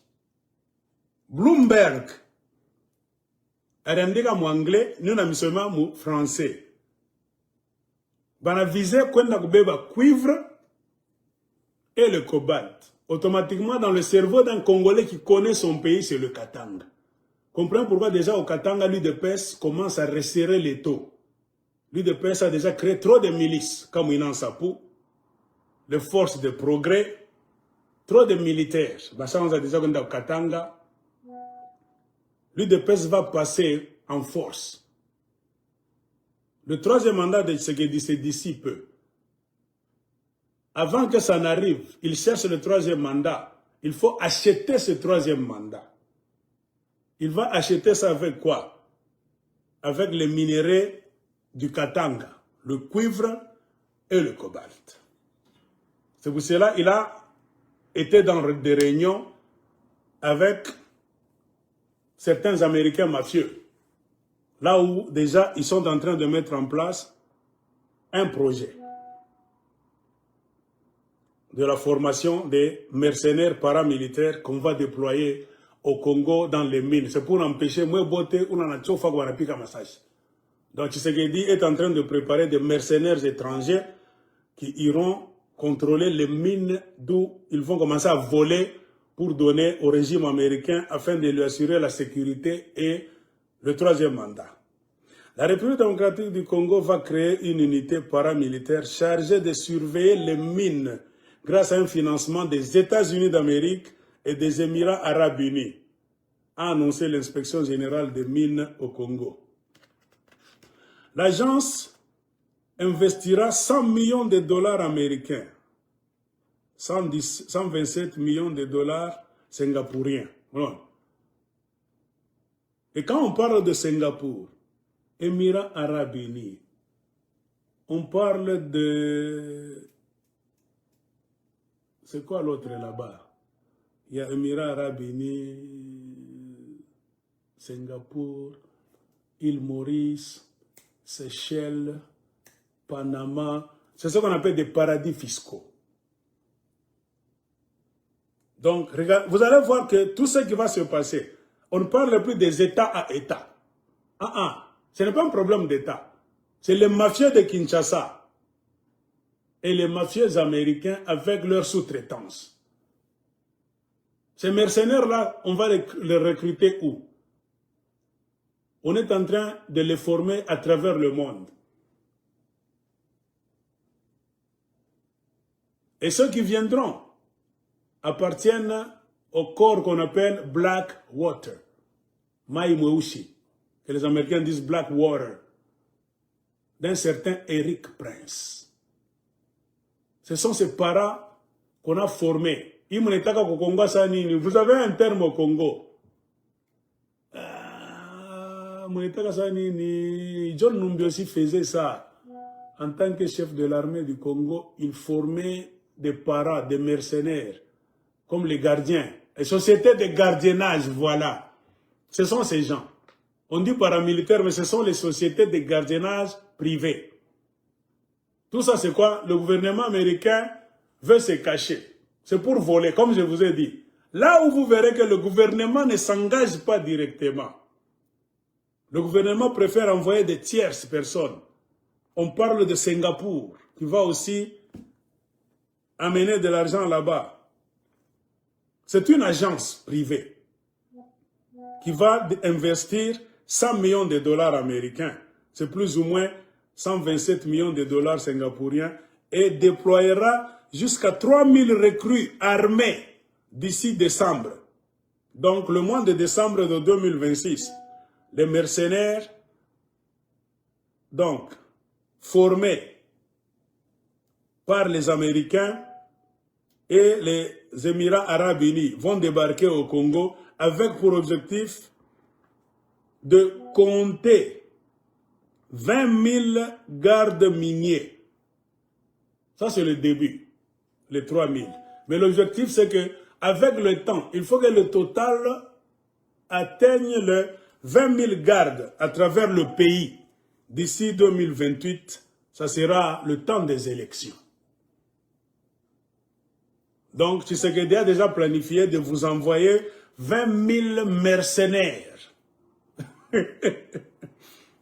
Bloomberg, arandika mu anglais, nous na misoma mu français. Bana visé kwenda kubeba cuivre et le cobalt. Automatiquement, dans le cerveau d'un Congolais qui connaît son pays, c'est le Katanga. Comprenez pourquoi déjà au Katanga, l'UDPS commence à resserrer les taux. L'UDPS a déjà créé trop de milices, comme Inan Sapou, les forces de progrès, trop de militaires. Bassa, on a déjà au Katanga. L'UDPS va passer en force. Le troisième mandat de Tshisekedi, c'est d'ici peu. Avant que ça n'arrive, il cherche le troisième mandat. Il faut acheter ce troisième mandat. Il va acheter ça avec quoi? Avec les minéraux du Katanga, le cuivre et le cobalt. C'est pour cela qu'il a été dans des réunions avec certains Américains mafieux. Là où déjà ils sont en train de mettre en place un projet de la formation des mercenaires paramilitaires qu'on va déployer au Congo dans les mines. C'est pour empêcher moi botter ou na tchofa kwa napika massage. Donc Tshisekedi est en train de préparer des mercenaires étrangers qui iront contrôler les mines d'où ils vont commencer à voler pour donner au régime américain afin de lui assurer la sécurité et le troisième mandat. La République démocratique du Congo va créer une unité paramilitaire chargée de surveiller les mines grâce à un financement des États-Unis d'Amérique et des Émirats arabes unis, a annoncé l'inspection générale des mines au Congo. L'agence investira 100 millions de dollars américains, 127 millions de dollars singapouriens. Voilà. Et quand on parle de Singapour, Émirats arabes unis, on parle de... C'est quoi l'autre là-bas? Il y a Émirats arabes unis, Singapour, île Maurice, Seychelles, Panama. C'est ce qu'on appelle des paradis fiscaux. Donc, regarde, vous allez voir que tout ce qui va se passer, on ne parle plus des États à États. Ce n'est pas un problème d'État. C'est les mafieux de Kinshasa et les mafieux américains avec leur sous-traitance. Ces mercenaires-là, on va les recruter où? On est en train de les former à travers le monde. Et ceux qui viendront appartiennent au corps qu'on appelle Blackwater, Mai Mweusi, que les Américains disent Blackwater, d'un certain Eric Prince. Ce sont ces paras qu'on a formés. Vous avez un terme au Congo. John Numbi aussi faisait ça. En tant que chef de l'armée du Congo, il formait des paras, des mercenaires, comme les gardiens. Les sociétés de gardiennage, voilà. Ce sont ces gens. On dit paramilitaires, mais ce sont les sociétés de gardiennage privées. Tout ça, c'est quoi? Le gouvernement américain veut se cacher. C'est pour voler, comme je vous ai dit. Là où vous verrez que le gouvernement ne s'engage pas directement, le gouvernement préfère envoyer des tierces personnes. On parle de Singapour, qui va aussi amener de l'argent là-bas. C'est une agence privée qui va investir 100 millions de dollars américains. C'est plus ou moins 127 millions de dollars singapouriens et déployera jusqu'à 3000 recrues armées d'ici décembre. Donc le mois de décembre de 2026, les mercenaires, donc formés par les Américains et les Émirats arabes unis, vont débarquer au Congo avec pour objectif de compter 20 000 gardes miniers. Ça, c'est le début, les 3 000. Mais l'objectif, c'est que avec le temps, il faut que le total atteigne le 20 000 gardes à travers le pays. D'ici 2028, ça sera le temps des élections. Donc, Tshisekedi a déjà planifié de vous envoyer 20 000 mercenaires.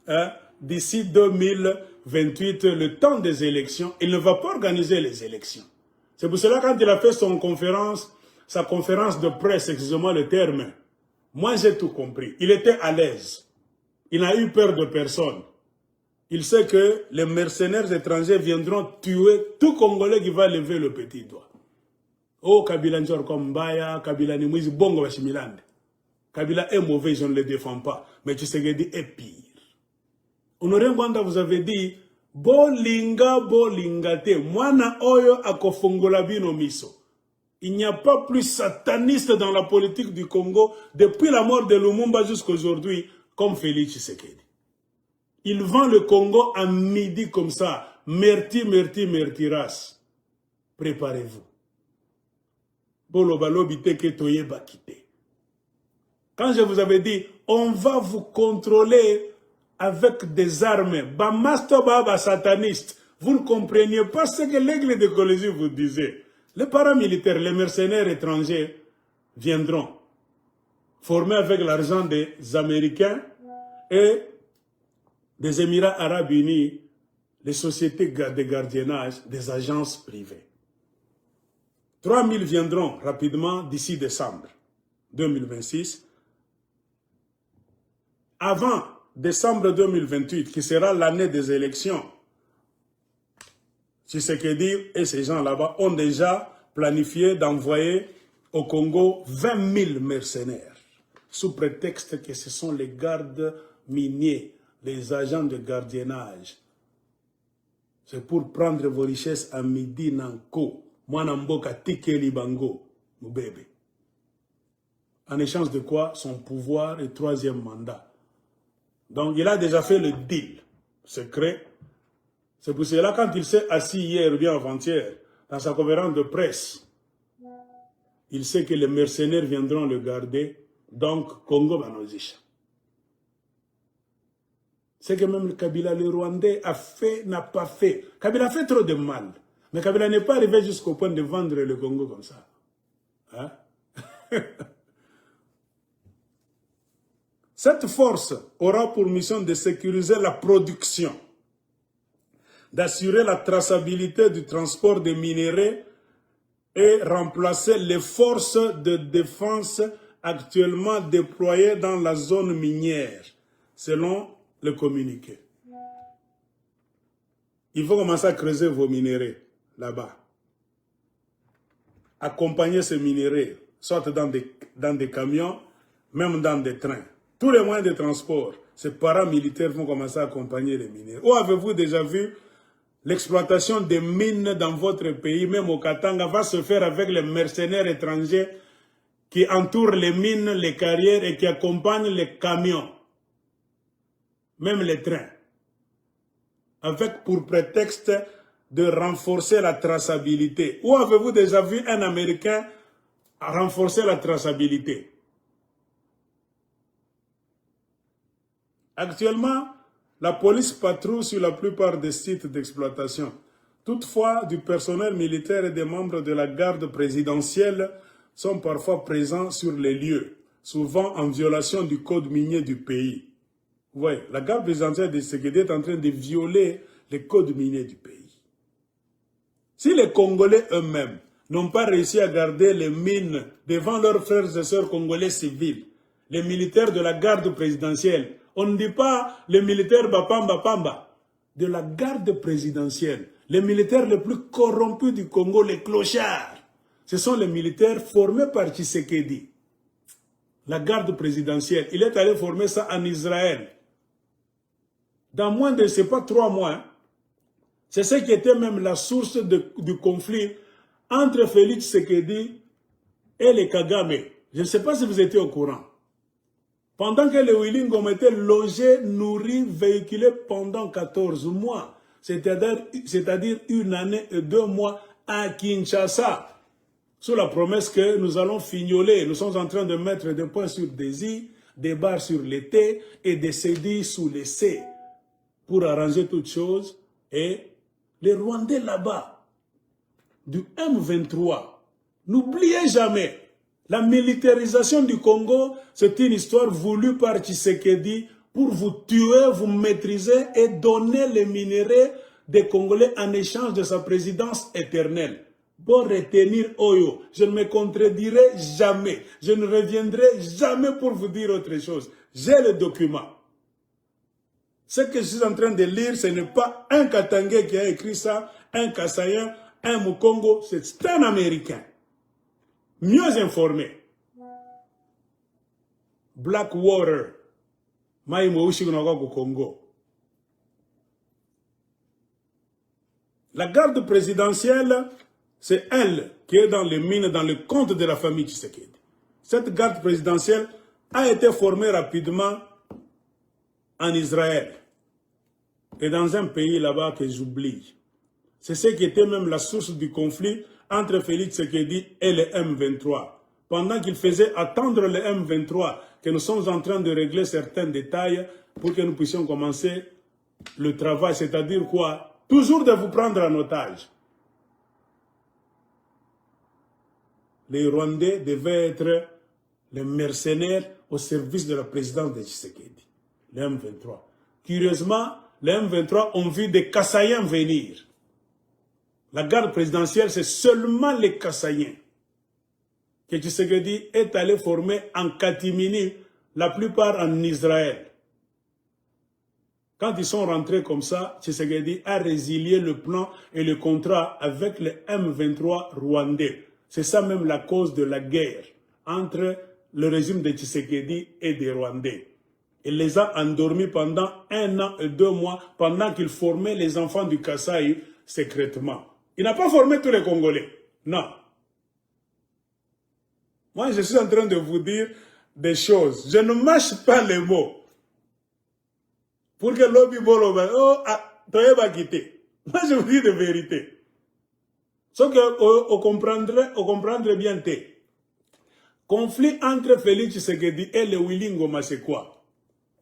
Hein? D'ici 2028, le temps des élections, il ne va pas organiser les élections. C'est pour cela quand il a fait sa conférence de presse, excusez-moi le terme, moi j'ai tout compris. Il était à l'aise. Il n'a eu peur de personne. Il sait que les mercenaires étrangers viendront tuer tout Congolais qui va lever le petit doigt. Oh, Kabila Njor Kombaya, Kabila Nimouizi Bongo Bashimilande. Kabila est mauvais, je ne le défends pas. Mais Tshisekedi est pire. Honoré Ngwanda vous avez dit, Bolinga bolingate, mwana oyo akofongola bino miso. Il n'y a pas plus sataniste dans la politique du Congo depuis la mort de Lumumba jusqu'à aujourd'hui comme Félix Tshisekedi. Il vend le Congo à midi comme ça. Merti, merti, mertiras. Préparez-vous. Quand je vous avais dit, on va vous contrôler avec des armes. Bamasto baba sataniste. Vous ne compreniez pas ce que l'aigle de Colosie vous disait. Les paramilitaires, les mercenaires étrangers viendront. formés avec l'argent des Américains et des Émirats arabes unis, les sociétés de gardiennage, des agences privées. 3000 viendront rapidement d'ici décembre 2026. Avant décembre 2028, qui sera l'année des élections, Tshisekedi et ces gens là-bas ont déjà planifié d'envoyer au Congo 20 000 mercenaires, sous prétexte que ce sont les gardes miniers, les agents de gardiennage. C'est pour prendre vos richesses à midi nanko, mwanamboka tikeli bango, mubebe. En échange de quoi? Son pouvoir et troisième mandat. Donc il a déjà fait le deal secret. C'est pour cela quand il s'est assis hier ou bien avant-hier, dans sa conférence de presse, il sait que les mercenaires viendront le garder, donc Congo Banozisha. C'est que même le Kabila, le Rwandais, a fait, n'a pas fait. Kabila a fait trop de mal. Mais Kabila n'est pas arrivé jusqu'au point de vendre le Congo comme ça. Hein? Cette force aura pour mission de sécuriser la production, d'assurer la traçabilité du transport des minéraux et remplacer les forces de défense actuellement déployées dans la zone minière, selon le communiqué. Il faut commencer à creuser vos minéraux là-bas. Accompagner ces minéraux, soit dans des camions, même dans des trains. Tous les moyens de transport, ces paramilitaires vont commencer à accompagner les minéraux. Où avez-vous déjà vu l'exploitation des mines dans votre pays, même au Katanga, va se faire avec les mercenaires étrangers qui entourent les mines, les carrières et qui accompagnent les camions, même les trains, avec pour prétexte de renforcer la traçabilité. Où avez-vous déjà vu un Américain renforcer la traçabilité? Actuellement, la police patrouille sur la plupart des sites d'exploitation. Toutefois, du personnel militaire et des membres de la garde présidentielle sont parfois présents sur les lieux, souvent en violation du code minier du pays. Vous voyez, la garde présidentielle de Tshisekedi est en train de violer les codes miniers du pays. Si les Congolais eux-mêmes n'ont pas réussi à garder les mines devant leurs frères et sœurs congolais civils, les militaires de la garde présidentielle, on ne dit pas les militaires Bapamba, de la garde présidentielle, les militaires les plus corrompus du Congo, les clochards. Ce sont les militaires formés par Tshisekedi. La garde présidentielle, il est allé former ça en Israël. Dans moins de, c'est pas 3 mois, hein. C'est ce qui était même la source du conflit entre Félix Tshisekedi et les Kagame. Je ne sais pas si vous étiez au courant. Pendant que les Willingom étaient logés, nourris, véhiculés pendant 14 mois, c'est-à-dire 1 année et 2 mois à Kinshasa, sous la promesse que nous allons fignoler. Nous sommes en train de mettre des points sur des i, des barres sur les T et des CD sous les C pour arranger toutes choses. Et les Rwandais là-bas, du M23, n'oubliez jamais, la militarisation du Congo, c'est une histoire voulue par Tshisekedi pour vous tuer, vous maîtriser et donner les minéraux des Congolais en échange de sa présidence éternelle. Pour retenir Oyo, je ne me contredirai jamais. Je ne reviendrai jamais pour vous dire autre chose. J'ai le document. Ce que je suis en train de lire, ce n'est pas un Katangais qui a écrit ça, un Kassayen, un Mukongo, c'est un Américain. Mieux informé. Blackwater, Maïmo Ushigunagago Congo. La garde présidentielle, c'est elle qui est dans les mines, dans le compte de la famille Tshisekedi. Cette garde présidentielle a été formée rapidement en Israël et dans un pays là-bas que j'oublie. C'est ce qui était même la source du conflit entre Félix Tshisekedi et le M23. Pendant qu'il faisait attendre le M23, que nous sommes en train de régler certains détails pour que nous puissions commencer le travail, c'est-à-dire quoi? Toujours de vous prendre en otage. Les Rwandais devaient être les mercenaires au service de la présidence de Tshisekedi, les M23. Curieusement, les M23 ont vu des Kassaïens venir. La garde présidentielle, c'est seulement les Kassaïens que Tshisekedi est allé former en catimini, la plupart en Israël. Quand ils sont rentrés comme ça, Tshisekedi a résilié le plan et le contrat avec les M23 rwandais. C'est ça même la cause de la guerre entre le régime de Tshisekedi et des Rwandais. Il les a endormis pendant 1 an et 2 mois, pendant qu'il formait les enfants du Kasaï secrètement. Il n'a pas formé tous les Congolais, non. Moi, je suis en train de vous dire des choses. Je ne mâche pas les mots. Pour que l'obi bolo, oh, tu vas quitter. Moi, je vous dis de vérité. Sauf que, on comprendrait bien. Conflit entre Félix Tshisekedi et le Willy Ngoma, c'est quoi?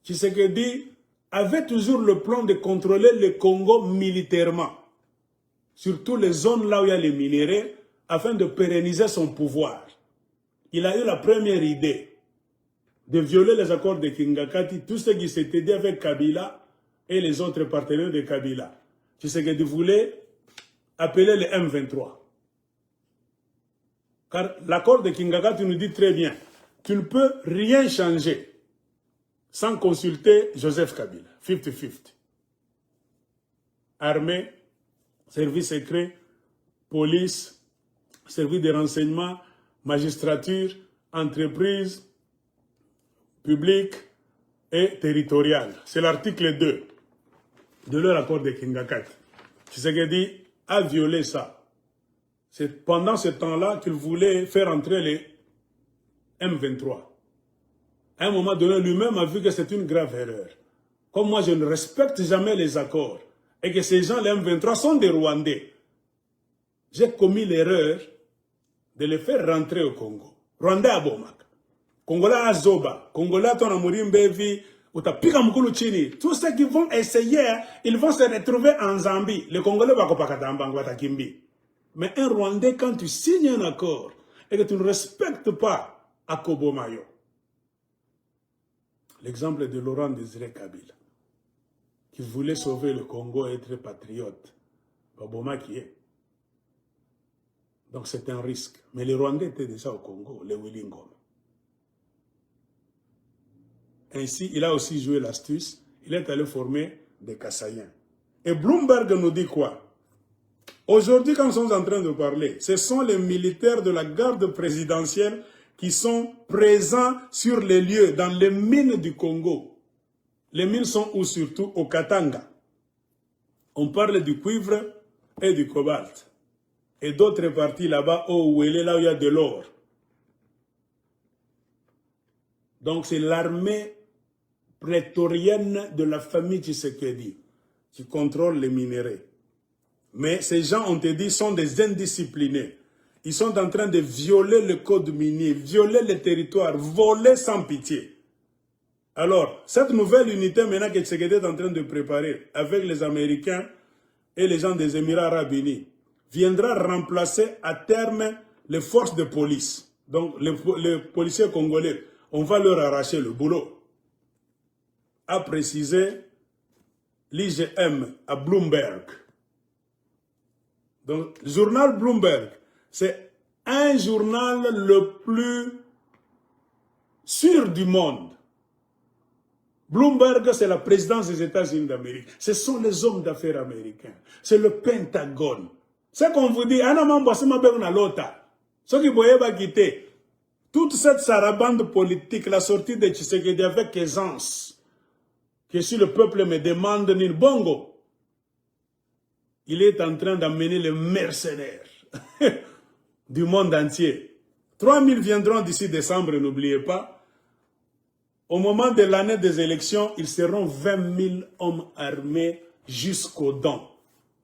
Tshisekedi avait toujours le plan de contrôler le Congo militairement, surtout les zones là où il y a les minéraux, afin de pérenniser son pouvoir. Il a eu la première idée de violer les accords de Kingakati, tout ce qui s'était dit avec Kabila et les autres partenaires de Kabila. Tshisekedi voulait appeler les M23. Car l'accord de Kingakati nous dit très bien, tu ne peux rien changer sans consulter Joseph Kabila. 50-50. Armée, service secret, police, service de renseignement, magistrature, entreprise, publique et territoriale. C'est l'article 2 de leur accord de Kingakati. Tshisekedi a violé ça. C'est pendant ce temps-là qu'il voulait faire entrer les M23. À un moment donné, lui-même a vu que c'est une grave erreur. Comme moi, je ne respecte jamais les accords et que ces gens, les M23, sont des Rwandais. J'ai commis l'erreur de les faire rentrer au Congo. Rwandais à Bomak. Congolais à Zoba. Congolais à Tonamurimbevi. Tous ceux qui vont essayer, ils vont se retrouver en Zambie. Les Congolais vont pas Kimbi. Mais un Rwandais, quand tu signes un accord et que tu ne respectes pas Akobomayo, l'exemple de Laurent Désiré Kabila, qui voulait sauver le Congo et être patriote, Baboma qui est. Donc c'est un risque. Mais les Rwandais étaient déjà au Congo, les Willy Ngoma. Ainsi, il a aussi joué l'astuce, il est allé former des Kassaïens. Et Bloomberg nous dit quoi? Aujourd'hui, quand nous sommes en train de parler, ce sont les militaires de la garde présidentielle qui sont présents sur les lieux, dans les mines du Congo. Les mines sont où? Surtout au Katanga. On parle du cuivre et du cobalt. Et d'autres parties là-bas, au Ouélé, là où il y a de l'or. Donc c'est l'armée prétorienne de la famille Tshisekedi qui contrôle les minéraux. Mais ces gens, on te dit, sont des indisciplinés. Ils sont en train de violer le code minier, violer les territoires, voler sans pitié. Alors, cette nouvelle unité maintenant que Tshisekedi est en train de préparer avec les Américains et les gens des Émirats Arabes Unis viendra remplacer à terme les forces de police. Donc, les policiers congolais, on va leur arracher le boulot. A précisé l'IGM à Bloomberg. Donc, le journal Bloomberg, c'est un journal le plus sûr du monde. Bloomberg, c'est la présidence des États-Unis d'Amérique. Ce sont les hommes d'affaires américains. C'est le Pentagone. C'est qu'on vous dit, ce qui va quitter toute cette sarabande politique, la sortie de Tshisekedi avec aisance, que si le peuple me demande ni bongo, il est en train d'amener les mercenaires du monde entier. 3000 viendront d'ici décembre, n'oubliez pas. Au moment de l'année des élections, ils seront 20 000 hommes armés jusqu'aux dents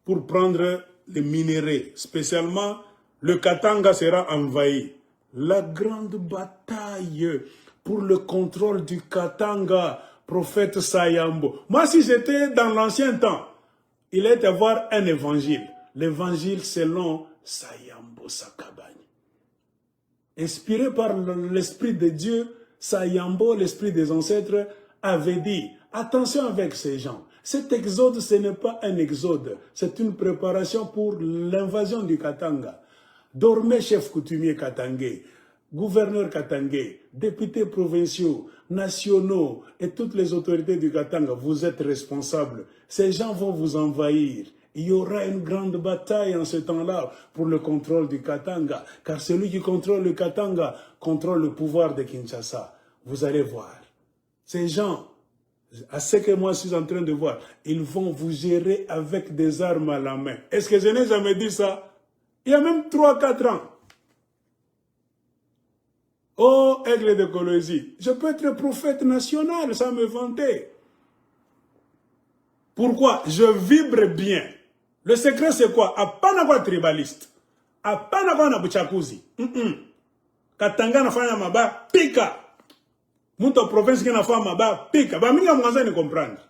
pour prendre les minéraux. Spécialement, le Katanga sera envahi. La grande bataille pour le contrôle du Katanga, prophète Sayambo. Moi, si j'étais dans l'ancien temps, il est avoir un évangile. L'évangile selon Sayambo Sakabani. inspiré par l'Esprit de Dieu, Sayambo, l'Esprit des ancêtres, avait dit, attention avec ces gens. Cet exode, ce n'est pas un exode, c'est une préparation pour l'invasion du Katanga. Dormez, chef coutumier katangais, gouverneur katangais, députés provinciaux, nationaux et toutes les autorités du Katanga, vous êtes responsables. Ces gens vont vous envahir. Il y aura une grande bataille en ce temps-là pour le contrôle du Katanga, car celui qui contrôle le Katanga contrôle le pouvoir de Kinshasa. Vous allez voir. Ces gens, à ce que moi je suis en train de voir, ils vont vous gérer avec des armes à la main. Est-ce que je n'ai jamais dit ça? Il y a même 3-4 ans. Oh, aigle de Colosie, je peux être prophète national sans me vanter. Pourquoi? Je vibre bien. Le secret c'est quoi? Apana kwa tribaliste. Apana kwa na buchakuzi. Katanga nafanya maba, pika. Muto province qui nafanya maba, pika. Ba minga mwanza ni comprendre.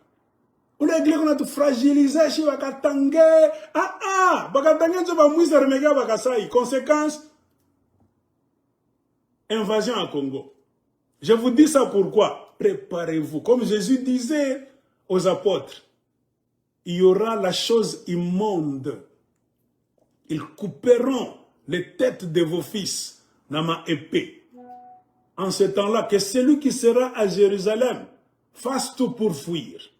Ule église qu'on a tout fragilisé chez Wakatangé. Wakatangé nzo ba mwisa remega Wakasai. Conséquence, invasion à Congo. Je vous dis ça pourquoi? Préparez-vous. Comme Jésus disait aux apôtres, il y aura la chose immonde. Ils couperont les têtes de vos fils dans ma épée. En ce temps-là, que celui qui sera à Jérusalem fasse tout pour fuir.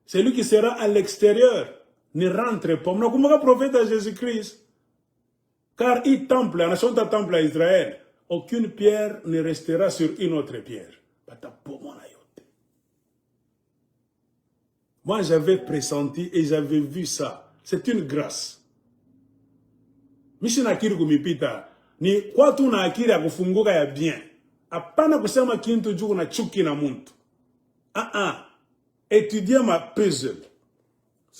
Celui qui sera à l'extérieur ne rentre pas. On a prophète à Jésus-Christ. Car il temple, en achant un temple à Israël, aucune pierre ne restera sur une autre pierre. Moi, j'avais pressenti et j'avais vu ça. C'est une grâce. Mishina kiri kumipita. Ni kwa tu na akiri ya kufunguka ya bien. Apana kusema kintu juu na chuki na muntu. Étudier ma puzzle.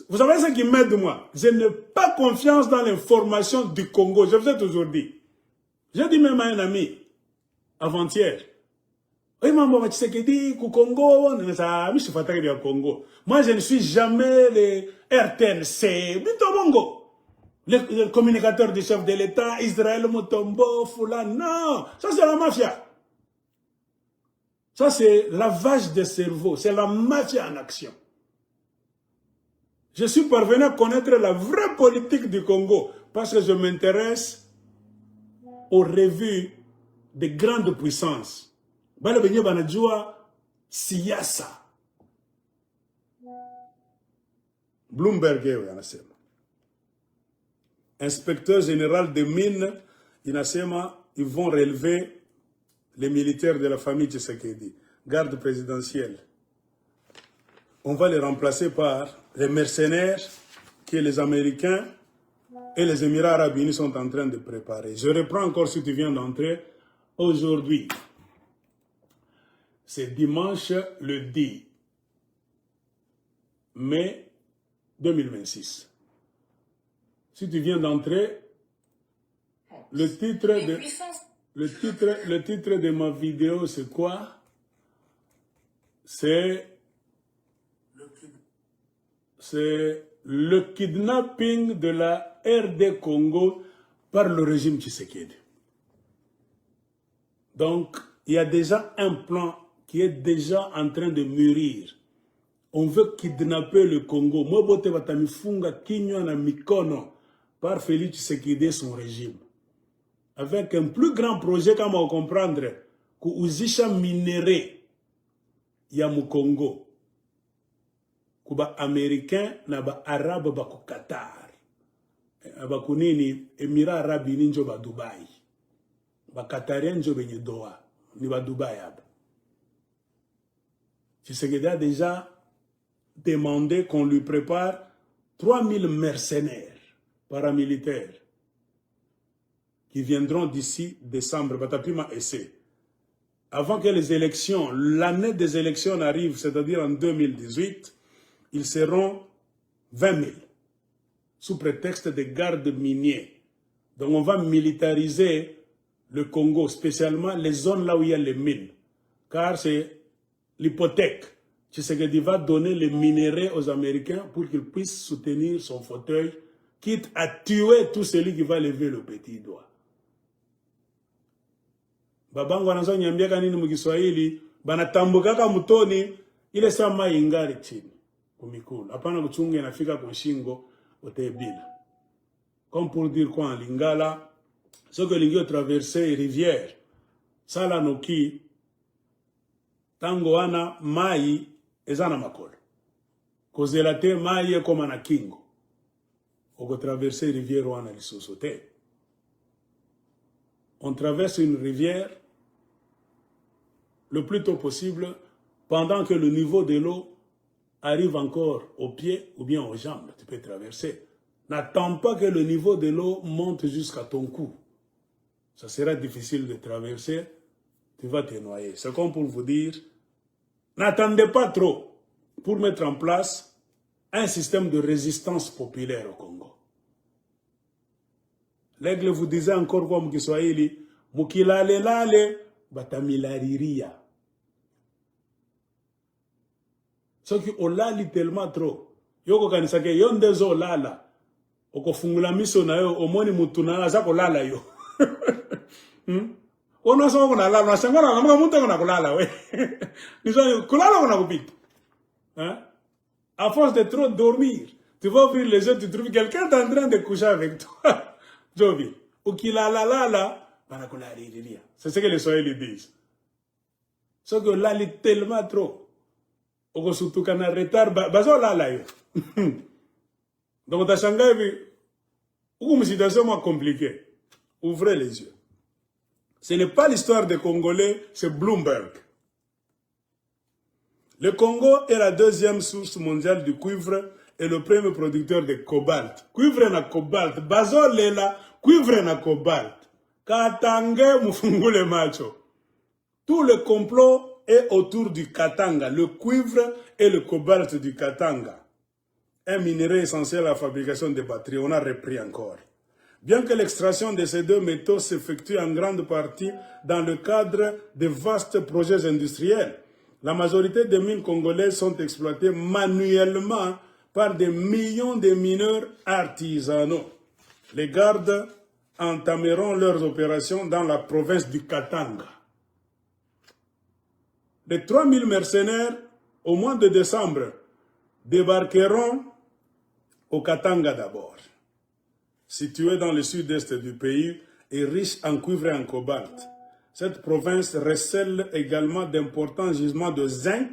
Vous savez ce qui m'aide moi? Je n'ai pas confiance dans l'information du Congo. Je vous ai toujours dit. J'ai dit même à un ami, avant-hier, oui, maman, tu sais que dit qu'au Congo, je suis fatigué du Congo. Moi, je ne suis jamais le RTNC, le communicateur du chef de l'État, Israël Mutombo, Foula. Non, ça c'est la mafia. Ça c'est lavage de cerveau, c'est la mafia en action. Je suis parvenu à connaître la vraie politique du Congo parce que je m'intéresse aux revues de grandes puissances. Bale benye banajua siasa. Bloomberg anasema. Inspecteur général des mines, inasema, ils vont relever les militaires de la famille Tshisekedi, garde présidentielle. On va les remplacer par les mercenaires que les Américains et les Émirats Arabes Unis sont en train de préparer. Je reprends encore si tu viens d'entrer. Aujourd'hui, c'est dimanche le 10 mai 2026. Si tu viens d'entrer, le titre de ma vidéo, c'est quoi? C'est le kidnapping de la RD Congo par le régime Tshisekedi. Donc, il y a déjà un plan qui est déjà en train de mûrir. On veut kidnapper le Congo. Mobote batamifunga kinywa na mikono par Félix Tshisekedi et son régime. Avec un plus grand projet, comme on comprendre, que minéré ya mu Congo. Kuba américain na ba arabe ba ku Qatar. Ba kunini Émirats Arabes Unis njo ba Dubai. Ba Qatarien njo benye Doha, ni ba Dubai aba. Tshisekedi a déjà demandé qu'on lui prépare 3000 mercenaires paramilitaires qui viendront d'ici décembre. Batapima essaie. Avant que les élections, l'année des élections arrive, c'est-à-dire en 2018, ils seront 20 000, sous prétexte de gardes miniers. Donc on va militariser le Congo, spécialement les zones là où il y a les mines. Car c'est l'hypothèque. Tshisekedi va donner les minéraux aux Américains pour qu'ils puissent soutenir son fauteuil, quitte à tuer tout celui qui va lever le petit doigt. babangu wanazo nyambiaka nini mkiswahili, banatambukaka mutoni, ile saa mai ingari chini kumikulu. Hapana kuchunga inafika kwa shingo utebila. Comme pour dire quoi en lingala, ce que l'ingio traverser rivière, sala noki, tango wana mai ezana makolo. Kozela te mai koma na kingo. Oko traverser rivière wana lisusu te. On traverse une rivière le plus tôt possible pendant que le niveau de l'eau arrive encore aux pieds ou bien aux jambes. Tu peux traverser. N'attends pas que le niveau de l'eau monte jusqu'à ton cou. Ça sera difficile de traverser. Tu vas te noyer. C'est comme pour vous dire, n'attendez pas trop pour mettre en place un système de résistance populaire au Congo. L'aigle vous disait encore quoi mkiswahili, mukilale lale batamilariria. Ce qui olali tellement trop. Yoko kanisake yondezo lala. Oko fungula miso na yo omoni mutuna zako lala yo. Ono so ko lala na sangana na mga muntu ko kulala we. Niso kulala ko na kupita. Hein? À force de trop dormir, tu vas ouvrir les yeux, tu trouves quelqu'un en train de coucher avec toi. Jovi, ukilala lala banakulariria. C'est ce que les Swahili disent. Ce que lali tellement trop. Oko sutuka na retard bazo lala yo. Donc, dans Shanghai, une situation compliquée. Ouvrez les yeux. Ce n'est pas l'histoire des Congolais, c'est Bloomberg. Le Congo est la deuxième source mondiale du cuivre et le premier producteur de cobalt. Cuivre na cobalt. Bazo lela, cuivre na cobalt. Katange mufungule macho. Tout le complot est autour du Katanga, le cuivre et le cobalt du Katanga. Un minerai essentiel à la fabrication des batteries, on a repris encore. Bien que l'extraction de ces deux métaux s'effectue en grande partie dans le cadre de vastes projets industriels, la majorité des mines congolaises sont exploitées manuellement par des millions de mineurs artisanaux. Les gardes entameront leurs opérations dans la province du Katanga. Les 3000 mercenaires, au mois de décembre, débarqueront au Katanga d'abord, situé dans le sud-est du pays et riche en cuivre et en cobalt. Cette province recèle également d'importants gisements de zinc,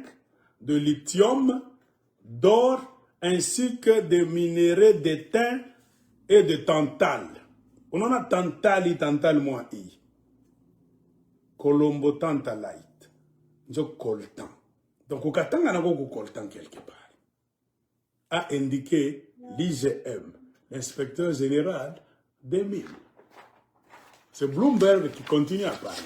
de lithium, d'or, ainsi que des minéraux d'étain et de tantal. On en a tantal moins i. Colombo tantalite. Je coltan. Donc au Katanga, on a beaucoup coltan quelque part. A indiqué l'IGM, l'inspecteur général des mines. C'est Bloomberg qui continue à parler.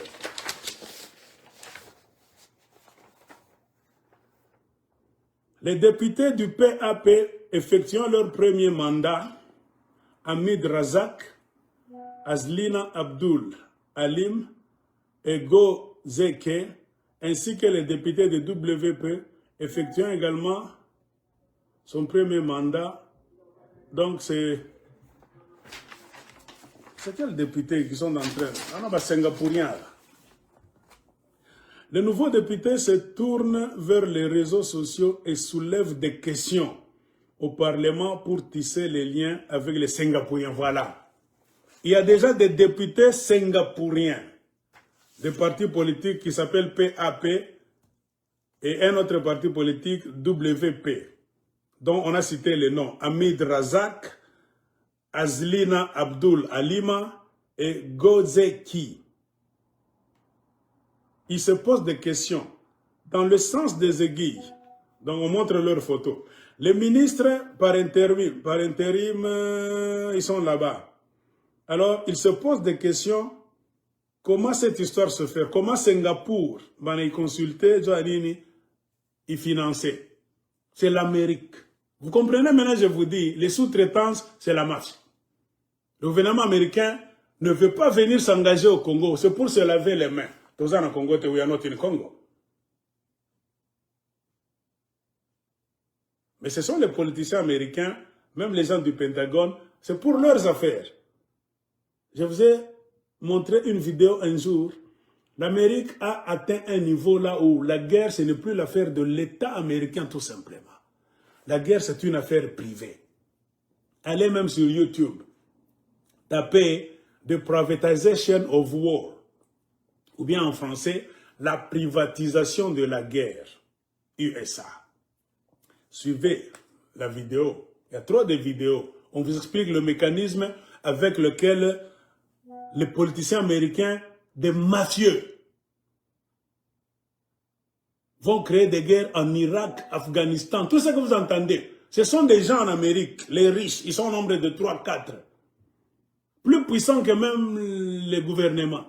Les députés du PAP effectuant leur premier mandat, Hamid Razak, Azlina Abdul Alim et Go Zeke, ainsi que les députés de WP effectuant également son premier mandat. Donc c'est quels députés qui sont en train? On a Singapouriens. Les nouveaux députés se tournent vers les réseaux sociaux et soulèvent des questions au Parlement pour tisser les liens avec les Singapouriens. Voilà. Il y a déjà des députés singapouriens, des partis politiques qui s'appellent PAP et un autre parti politique WP, dont on a cité les noms Hamid Razak, Azlina Abdul Alima et Gozeki. Ils se posent des questions dans le sens des aiguilles. Donc on montre leurs photos. Les ministres par intérim, ils sont là-bas. Alors ils se posent des questions. Comment cette histoire se fait? Comment Singapour va y consulter, y financer? C'est l'Amérique. Vous comprenez maintenant, je vous dis, les sous-traitances, c'est la mafia. Le gouvernement américain ne veut pas venir s'engager au Congo. C'est pour se laver les mains. Tous en Congo, we are not in Congo. Mais ce sont les politiciens américains, même les gens du Pentagone, c'est pour leurs affaires. Je vous ai montré une vidéo un jour L'Amérique a atteint un niveau là où la guerre, ce n'est plus l'affaire de l'État américain tout simplement. La guerre, c'est une affaire privée. Allez même sur YouTube, tapez « The Privatization of War » ou bien en français, « La privatisation de la guerre » USA. Suivez la vidéo. Il y a trop de vidéos. On vous explique le mécanisme avec lequel les politiciens américains, des mafieux, vont créer des guerres en Irak, Afghanistan. Tout ce que vous entendez, ce sont des gens en Amérique, les riches. Ils sont au nombre de 3, 4. Plus puissants que même les gouvernements.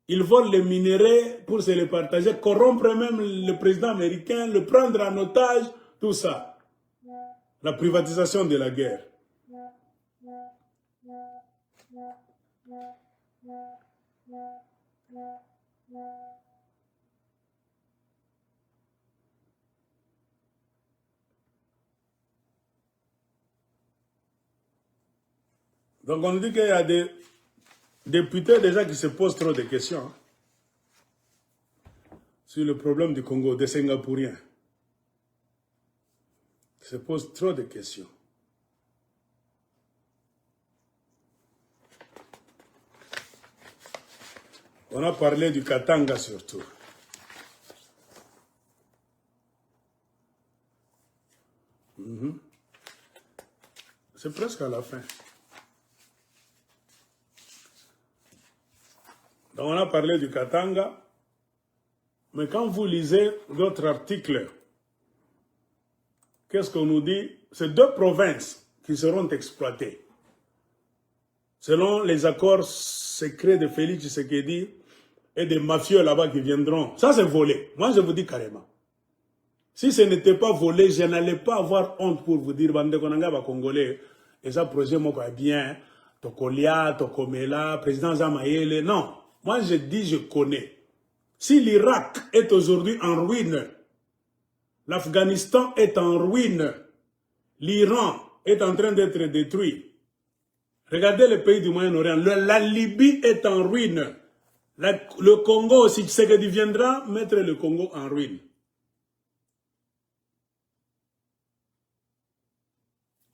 Ils volent les minéraux pour se les partager, corrompre même le président américain, le prendre en otage, tout ça. La privatisation de la guerre. Donc on dit qu'il y a des députés déjà qui se posent trop de questions sur le problème du Congo, des Singapouriens. Ils se posent trop de questions. On a parlé du Katanga surtout. C'est presque à la fin. Donc on a parlé du Katanga, mais quand vous lisez d'autres articles, qu'est-ce qu'on nous dit? C'est 2 provinces qui seront exploitées. Selon les accords secrets de Félix Tshisekedi et des mafieux là-bas qui viendront. Ça c'est volé. Moi je vous dis carrément. Si ce n'était pas volé, je n'allais pas avoir honte pour vous dire, bande konanga ba Congolais, et ça projet moi bien, Tokolia, Tokomela, président Zamayele, non. Moi, je dis, je connais. Si l'Irak est aujourd'hui en ruine, l'Afghanistan est en ruine, l'Iran est en train d'être détruit. Regardez les pays du Moyen-Orient. La Libye est en ruine. Le Congo aussi, ce que viendra mettre le Congo en ruine.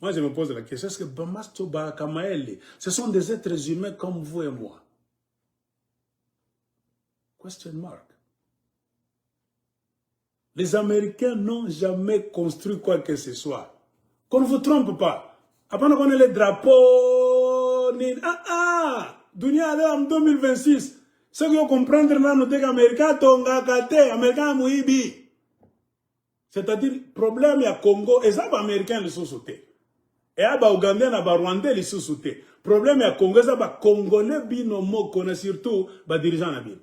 Moi, je me pose la question, est-ce que Bamasto Kamaele, ce sont des êtres humains comme vous et moi? Question mark. Les Américains n'ont jamais construit quoi que ce soit. Qu'on ne vous trompe pas. Après qu'on ait les drapeaux, Dunia en 2026. Ceux qui vont comprendre nous disent qu'Américain tonga kate, Américain mouibi. C'est-à-dire, problème il y a Congo, et ça, les Américains les sous-sautés. Et les Ougandais, les Rwandais les sous-sautés. Problème il y a Congo, ça, les Congolais, binomo, qu'on a surtout, les dirigeants na bin.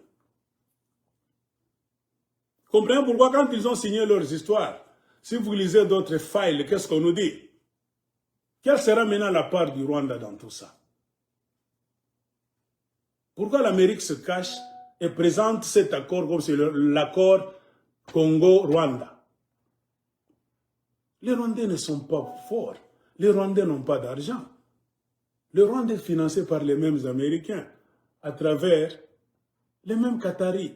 Comprenez pourquoi quand ils ont signé leurs histoires, si vous lisez d'autres files, qu'est-ce qu'on nous dit? Quelle sera maintenant la part du Rwanda dans tout ça? Pourquoi l'Amérique se cache et présente cet accord comme c'est l'accord Congo-Rwanda? Les Rwandais ne sont pas forts. Les Rwandais n'ont pas d'argent. Le Rwanda est financé par les mêmes Américains à travers les mêmes Qataris.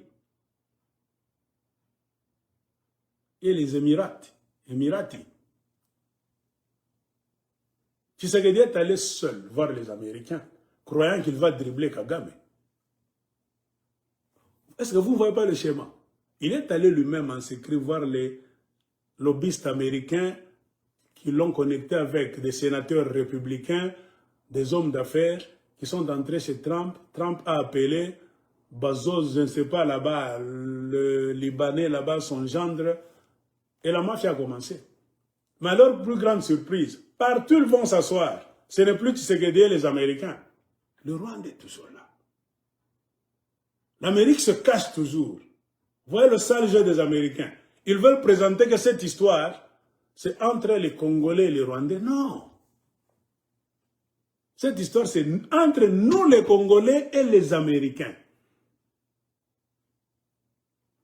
Et les Émiratis. Tshisekedi est allé seul voir les Américains, croyant qu'il va dribbler Kagame. Est-ce que vous ne voyez pas le schéma? Il est allé lui-même en secret voir les lobbyistes américains qui l'ont connecté avec des sénateurs républicains, des hommes d'affaires qui sont entrés chez Trump. Trump a appelé Bezos, je ne sais pas là-bas, le Libanais là-bas, son gendre. Et la mafia a commencé. Mais alors, plus grande surprise, partout ils vont s'asseoir. Ce n'est plus Tshisekedi et les Américains. Le Rwanda est toujours là. L'Amérique se cache toujours. Voyez le sale jeu des Américains. Ils veulent présenter que cette histoire, c'est entre les Congolais et les Rwandais. Non. Cette histoire, c'est entre nous les Congolais et les Américains.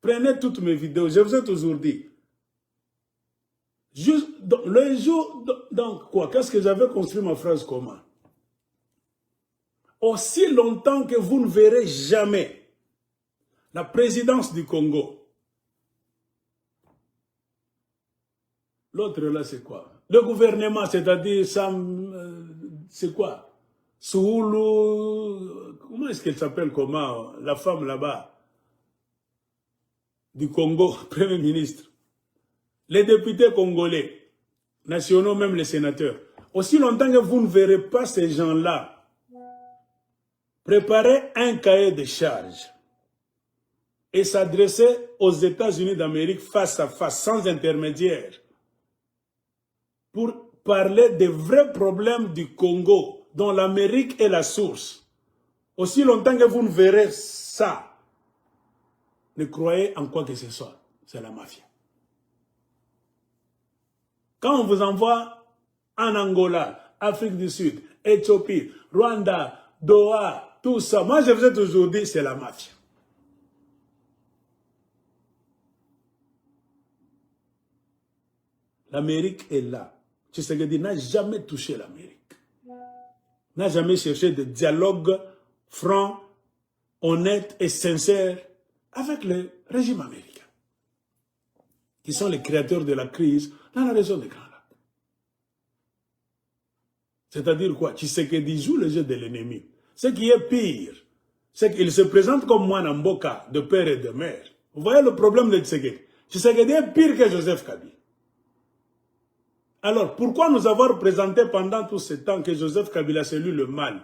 Prenez toutes mes vidéos, je vous ai toujours dit. Juste le jour, donc quoi, qu'est-ce que j'avais construit ma phrase comment? Aussi longtemps que vous ne verrez jamais la présidence du Congo. L'autre là, c'est quoi? Le gouvernement, c'est-à-dire, c'est quoi? Soulou, comment est-ce qu'elle s'appelle, comment? La femme là-bas, du Congo, Premier ministre. Les députés congolais, nationaux, même les sénateurs. Aussi longtemps que vous ne verrez pas ces gens-là préparer un cahier de charges et s'adresser aux États-Unis d'Amérique face à face, sans intermédiaire, pour parler des vrais problèmes du Congo, dont l'Amérique est la source. Aussi longtemps que vous ne verrez ça, ne croyez en quoi que ce soit. C'est la mafia. Quand on vous envoie en Angola, Afrique du Sud, Éthiopie, Rwanda, Doha, tout ça, moi je vous ai toujours dit, c'est la mafia. L'Amérique est là. Tshisekedi n'a jamais touché l'Amérique. N'a jamais cherché de dialogue franc, honnête et sincère avec le régime américain, qui sont les créateurs de la crise dans la région des Grands Lacs. C'est-à-dire quoi? Tshisekedi joue le jeu de l'ennemi. Ce qui est pire, c'est qu'il se présente comme Mwana Mboka, de père et de mère. Vous voyez le problème de Tshisekedi? Tshisekedi est pire que Joseph Kabila. Alors, pourquoi nous avoir présenté pendant tout ce temps que Joseph Kabila c'est lui le mal?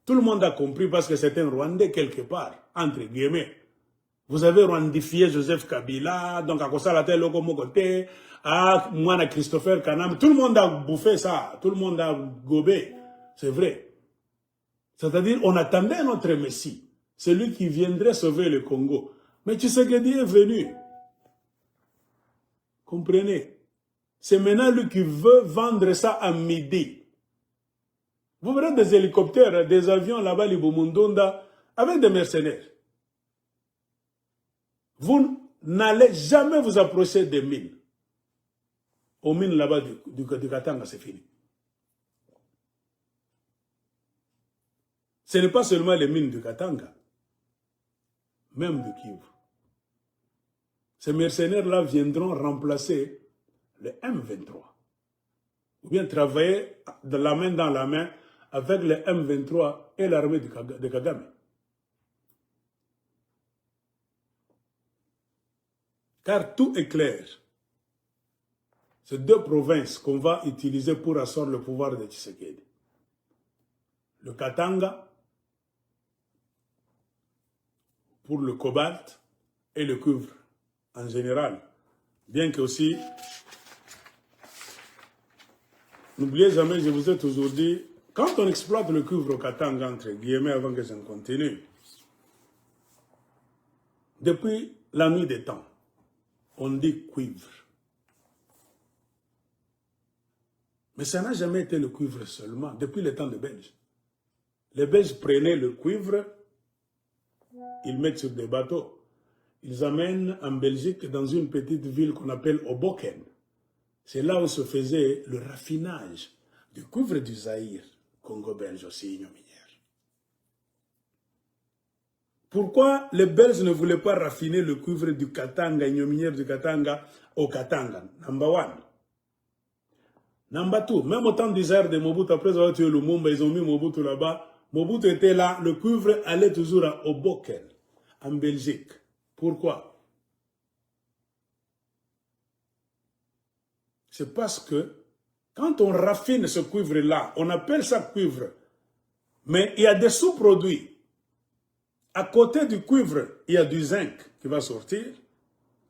Tout le monde a compris parce que c'est un Rwandais quelque part, entre guillemets. Vous avez rwandifié Joseph Kabila, donc à cause de la tête, côté, à moi, Christopher Kanam, tout le monde a bouffé ça, tout le monde a gobé, c'est vrai. C'est-à-dire, on attendait notre Messie, celui qui viendrait sauver le Congo. Mais Tshisekedi est venu. Comprenez? C'est maintenant lui qui veut vendre ça à midi. Vous verrez des hélicoptères, des avions là-bas, Libomundonda, avec des mercenaires. Vous n'allez jamais vous approcher des mines. Aux mines là-bas du Katanga, c'est fini. Ce n'est pas seulement les mines du Katanga, même du Kivu. Ces mercenaires-là viendront remplacer le M23. Ou bien travailler de la main dans la main avec le M23 et l'armée de Kagame. Car tout est clair. C'est deux provinces qu'on va utiliser pour asseoir le pouvoir de Tshisekedi. Le Katanga pour le cobalt et le cuivre en général. Bien que aussi, n'oubliez jamais, je vous ai toujours dit, quand on exploite le cuivre au Katanga, entre guillemets, avant que je ne continue, depuis la nuit des temps, on dit cuivre. Mais ça n'a jamais été le cuivre seulement, depuis le temps des Belges. Les Belges prenaient le cuivre, ils mettent sur des bateaux. Ils amènent en Belgique dans une petite ville qu'on appelle Oboken. C'est là où se faisait le raffinage du cuivre du Zaïre, Congo-Belge aussi, Ignominière. Pourquoi les Belges ne voulaient pas raffiner le cuivre du Katanga, Ignominière du Katanga, au Katanga? Number one. Number two, même au temps du Zaïre de Mobutu, après avoir tué Lumumba, ils ont mis Mobutu là-bas. Mobutu était là, le cuivre allait toujours à Oboken, en Belgique. Pourquoi? C'est parce que quand on raffine ce cuivre-là, on appelle ça cuivre, mais il y a des sous-produits. À côté du cuivre, il y a du zinc qui va sortir,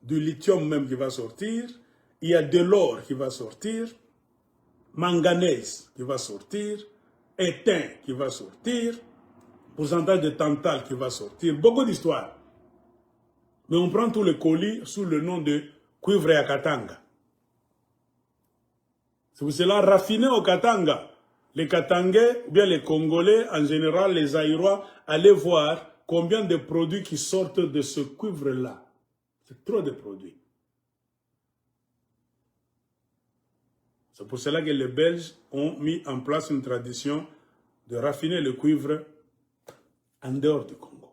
du lithium même qui va sortir, il y a de l'or qui va sortir, manganèse qui va sortir, étain qui va sortir, pourcentage de tantal qui va sortir, beaucoup d'histoires. Mais on prend tous les colis sous le nom de cuivre à Katanga. C'est pour cela raffiné au Katanga. Les Katangais, ou bien les Congolais, en général les Zaïrois, allaient voir combien de produits qui sortent de ce cuivre-là. C'est trop de produits. C'est pour cela que les Belges ont mis en place une tradition de raffiner le cuivre en dehors du Congo.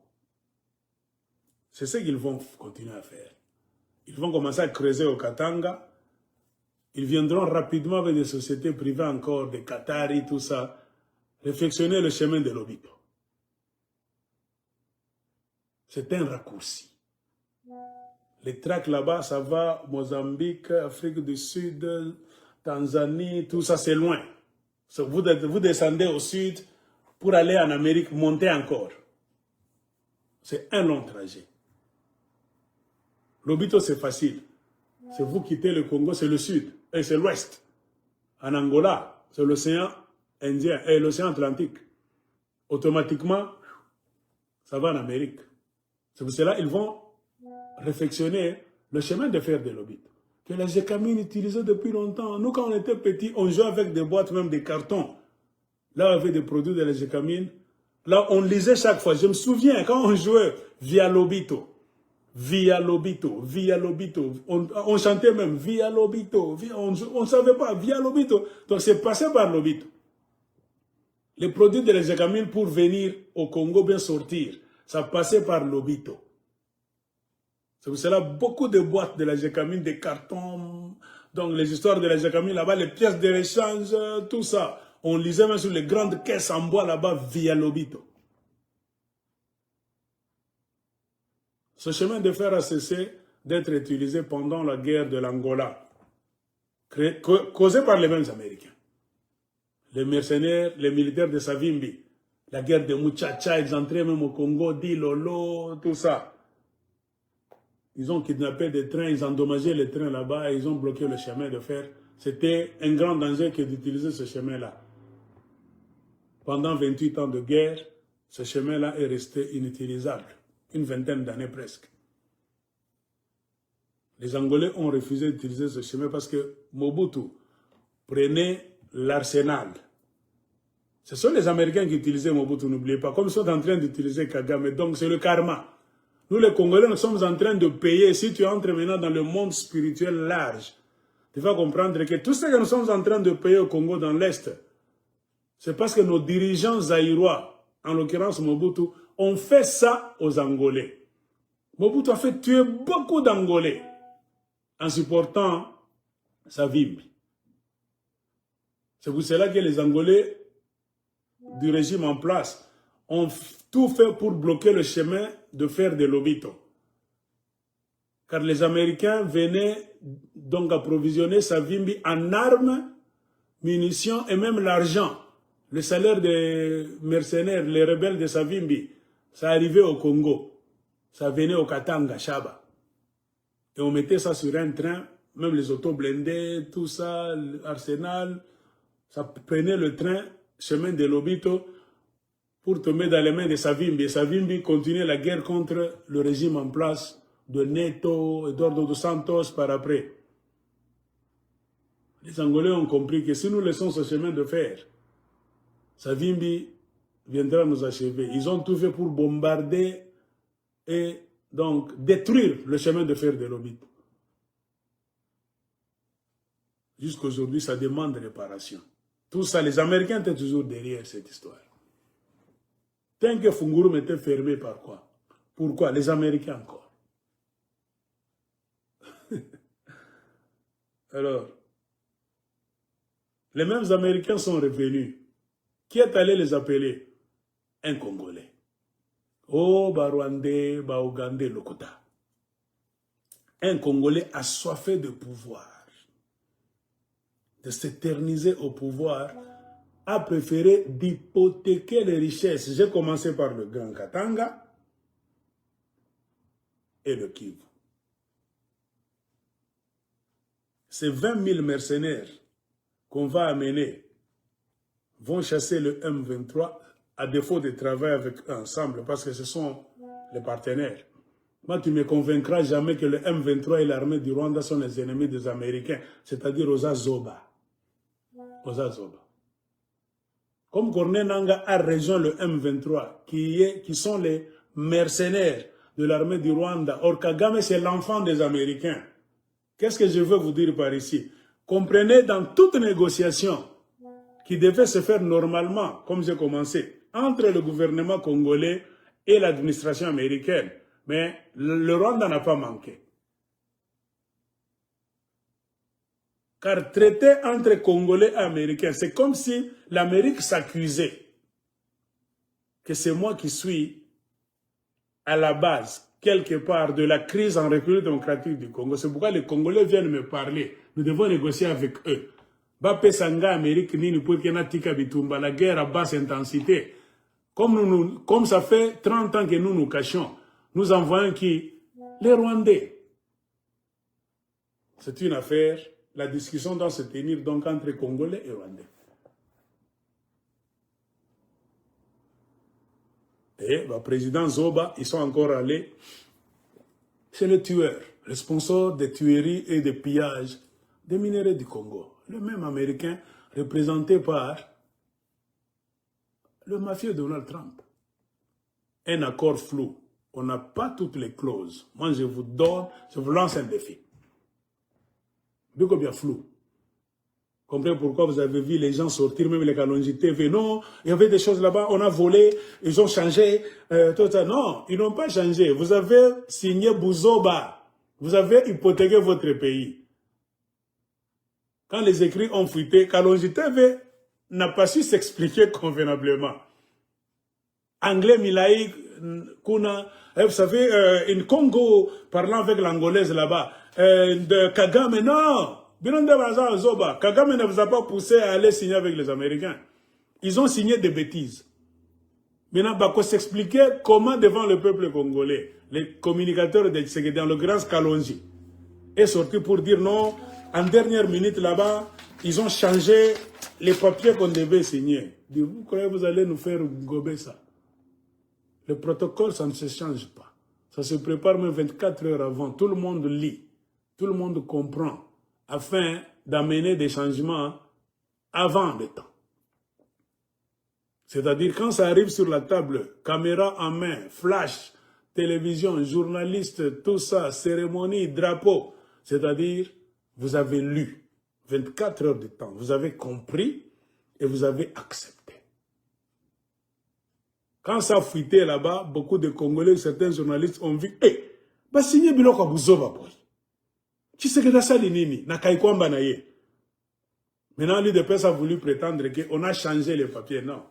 C'est ce qu'ils vont continuer à faire. Ils vont commencer à creuser au Katanga. Ils viendront rapidement avec des sociétés privées encore, des Qataris, tout ça, réflexionner le chemin de Lobito. C'est un raccourci. Les tracts là-bas, ça va, Mozambique, Afrique du Sud, Tanzanie, tout ça, c'est loin. Vous descendez au sud pour aller en Amérique, monter encore. C'est un long trajet. Lobito, c'est facile. C'est vous quittez le Congo, c'est le sud, et c'est l'ouest. En Angola, c'est l'océan Indien et l'océan Atlantique. Automatiquement, ça va en Amérique. C'est pour cela qu'ils vont réflexionner le chemin de fer de Lobito. Que la Gécamine utilisait depuis longtemps. Nous, quand on était petits, on jouait avec des boîtes, même des cartons. Là, on avait des produits de la Gécamine. Là, on lisait chaque fois. Je me souviens, quand on jouait via Lobito, via Lobito, via Lobito. On chantait même via Lobito. On ne savait pas, via Lobito. Donc, c'est passé par Lobito. Les produits de la Gécamine pour venir au Congo bien sortir, ça passait par Lobito. C'est pour cela beaucoup de boîtes de la Gécamine, des cartons, donc les histoires de la Gécamine là-bas, les pièces de rechange, tout ça. On lisait même sur les grandes caisses en bois là-bas via Lobito. Ce chemin de fer a cessé d'être utilisé pendant la guerre de l'Angola, causée par les mêmes Américains. Les mercenaires, les militaires de Savimbi, la guerre de Muchacha, ils entraient même au Congo, Dilolo, tout ça. Ils ont kidnappé des trains, ils ont endommagé les trains là-bas et ils ont bloqué le chemin de fer. C'était un grand danger que d'utiliser ce chemin-là. Pendant 28 ans de guerre, ce chemin-là est resté inutilisable. Une vingtaine d'années presque. Les Angolais ont refusé d'utiliser ce chemin parce que Mobutu prenait l'arsenal. Ce sont les Américains qui utilisaient Mobutu, n'oubliez pas. Comme ils sont en train d'utiliser Kagame, donc c'est le karma. Nous les Congolais, nous sommes en train de payer. Si tu entres maintenant dans le monde spirituel large, tu vas comprendre que tout ce que nous sommes en train de payer au Congo dans l'Est, c'est parce que nos dirigeants zaïrois, en l'occurrence Mobutu, ont fait ça aux Angolais. Mobutu a fait tuer beaucoup d'Angolais en supportant Savimbi. C'est pour cela que les Angolais du régime en place ont tout fait pour bloquer le chemin de fer de Lobito. Car les Américains venaient donc approvisionner Savimbi en armes, munitions et même l'argent. Le salaire des mercenaires, les rebelles de Savimbi, ça arrivait au Congo. Ça venait au Katanga, Chaba. Et on mettait ça sur un train, même les autos blindés, tout ça, l'arsenal. Ça prenait le train, chemin de Lobito, pour tomber dans les mains de Savimbi. Et Savimbi continuait la guerre contre le régime en place de Neto, Eduardo dos Santos par après. Les Angolais ont compris que si nous laissons ce chemin de fer, Savimbi viendra nous achever. Ils ont tout fait pour bombarder et donc détruire le chemin de fer de Lobito. Jusqu'aujourd'hui, ça demande réparation. Tout ça, les Américains étaient toujours derrière cette histoire. Tant que Fungurum était fermé par quoi? Pourquoi? Les Américains encore. Alors, les mêmes Américains sont revenus. Qui est allé les appeler? Un Congolais. Oh, Barwandais, Baougandais, Lokota. Un Congolais assoiffé de pouvoir, de s'éterniser au pouvoir, a préféré d'hypothéquer les richesses. J'ai commencé par le Grand Katanga et le Kivu. Ces 20 000 mercenaires qu'on va amener vont chasser le M23 à défaut de travailler avec eux ensemble parce que ce sont les partenaires. Moi, tu ne me convaincras jamais que le M23 et l'armée du Rwanda sont les ennemis des Américains, c'est-à-dire Rosa Zoba. Rosa Zoba. Comme Corneille Nangaa a rejoint le M23, qui sont les mercenaires de l'armée du Rwanda. Or, Kagame, c'est l'enfant des Américains. Qu'est-ce que je veux vous dire par ici? Comprenez, dans toute négociation qui devait se faire normalement, comme j'ai commencé, entre le gouvernement congolais et l'administration américaine, Mais le Rwanda n'a pas manqué. Car traité entre Congolais et Américains, c'est comme si l'Amérique s'accusait que c'est moi qui suis à la base, quelque part, de la crise en République démocratique du Congo. C'est pourquoi les Congolais viennent me parler. Nous devons négocier avec eux. Bape Sanga, Amérique, Nini, Pwekena, Tika, Bitumba, la guerre à basse intensité. Comme ça fait 30 ans que nous nous cachons, nous envoyons qui? Les Rwandais. C'est une affaire. La discussion doit se tenir donc entre Congolais et Rwandais. Et le président Zoba, ils sont encore allés chez le tueur, le sponsor des tueries et des pillages des minerais du Congo. Le même Américain représenté par le mafieux Donald Trump. Un accord flou. On n'a pas toutes les clauses. Moi, je vous lance un défi. Beaucoup bien flou. Comprenez pourquoi vous avez vu les gens sortir, même les Kalonji TV. Non, il y avait des choses là-bas, on a volé, ils ont changé. Tout ça. Non, ils n'ont pas changé. Vous avez signé Bouzoba. Vous avez hypothéqué votre pays. Quand les écrits ont fuité, Kalonji TV n'a pas su s'expliquer convenablement. Anglais, Milaï, Kuna, vous savez, une Congo parlant avec l'angolaise là-bas, de Kagame, non. Kagame ne vous a pas poussé à aller signer avec les Américains. Ils ont signé des bêtises. Maintenant, il faut s'expliquer comment devant le peuple congolais, les communicateurs de Tshisekedi, dans le grand Kalonji, est sorti pour dire non, en dernière minute là-bas, ils ont changé les papiers qu'on devait signer. Vous croyez que vous allez nous faire gober ça? Le protocole, ça ne se change pas. Ça se prépare même 24 heures avant. Tout le monde lit. Tout le monde comprend. Afin d'amener des changements avant le temps. C'est-à-dire, quand ça arrive sur la table, caméra en main, flash, télévision, journaliste, tout ça, cérémonie, drapeau, c'est-à-dire, vous avez lu 24 heures de temps, vous avez compris et vous avez accepté. Quand ça fuitait là-bas, beaucoup de Congolais, certains journalistes ont vu, bah signer biloko Bouzoba boy. Tshisekedi sali nini na kaikwamba na ye. Maintenant, l'UDPS a voulu prétendre qu'on a changé les papiers. Non.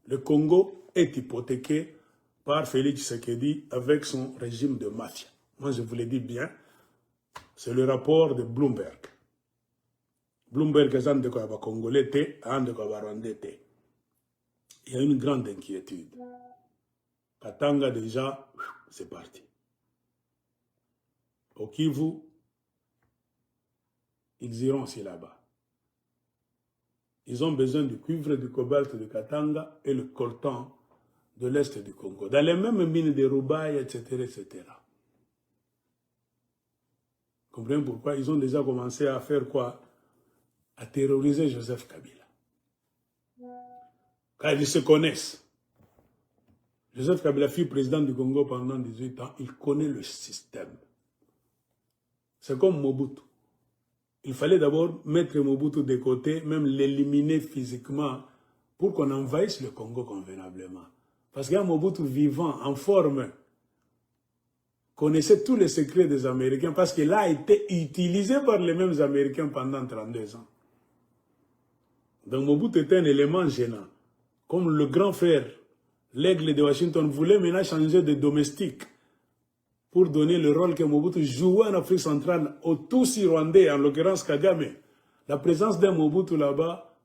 Le Congo est hypothéqué par Félix Tshisekedi avec son régime de mafia. Moi, je vous le dis bien, c'est le rapport de Bloomberg. Bloomberg est un de quoi Congolais, un de quoi Rwandais. Il y a une grande inquiétude. Katanga, déjà, c'est parti. Au Kivu, ils iront aussi là-bas. Ils ont besoin du cuivre, du cobalt de Katanga et le coltan de l'Est du Congo. Dans les mêmes mines de Roubaï, etc., etc. Vous comprenez pourquoi ils ont déjà commencé à faire quoi? À terroriser Joseph Kabila. Car ils se connaissent. Joseph Kabila fut président du Congo pendant 18 ans. Il connaît le système. C'est comme Mobutu. Il fallait d'abord mettre Mobutu de côté, même l'éliminer physiquement, pour qu'on envahisse le Congo convenablement. Parce qu'il y a Mobutu vivant, en forme, connaissait tous les secrets des Américains, parce qu'il a été utilisé par les mêmes Américains pendant 32 ans. Donc Mobutu était un élément gênant. Comme le grand frère, l'aigle de Washington, voulait maintenant changer de domestique pour donner le rôle que Mobutu jouait en Afrique centrale aux Tutsis rwandais, en l'occurrence Kagame. La présence d'un Mobutu là-bas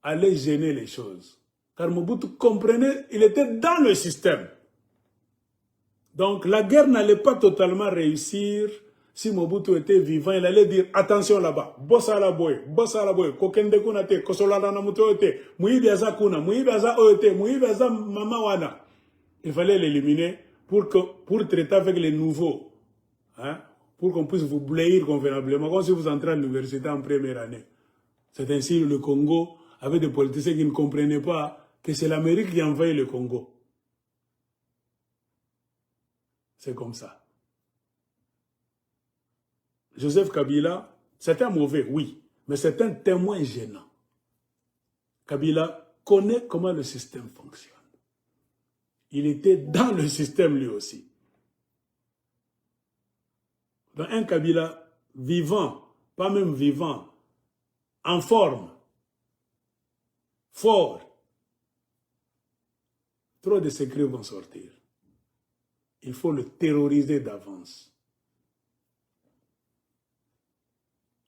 allait gêner les choses. Car Mobutu comprenait, il était dans le système. Donc la guerre n'allait pas totalement réussir si Mobutu était vivant. Il allait dire, attention là-bas, bossa la boy, kokende kuna te, kosolana na muto te, muibi aza kuna, muibi aza oete, muibi aza mama wana. Il fallait l'éliminer pour traiter avec les nouveaux, hein, pour qu'on puisse vous bléir convenablement, comme si vous entrez à l'université en première année. C'est ainsi le Congo avait des politiciens qui ne comprenaient pas que c'est l'Amérique qui envahit le Congo. C'est comme ça. Joseph Kabila, c'est un mauvais, oui, mais c'est un témoin gênant. Kabila connaît comment le système fonctionne. Il était dans le système lui aussi. Donc un Kabila vivant, pas même vivant, en forme, fort, trop de secrets vont sortir. Il faut le terroriser d'avance.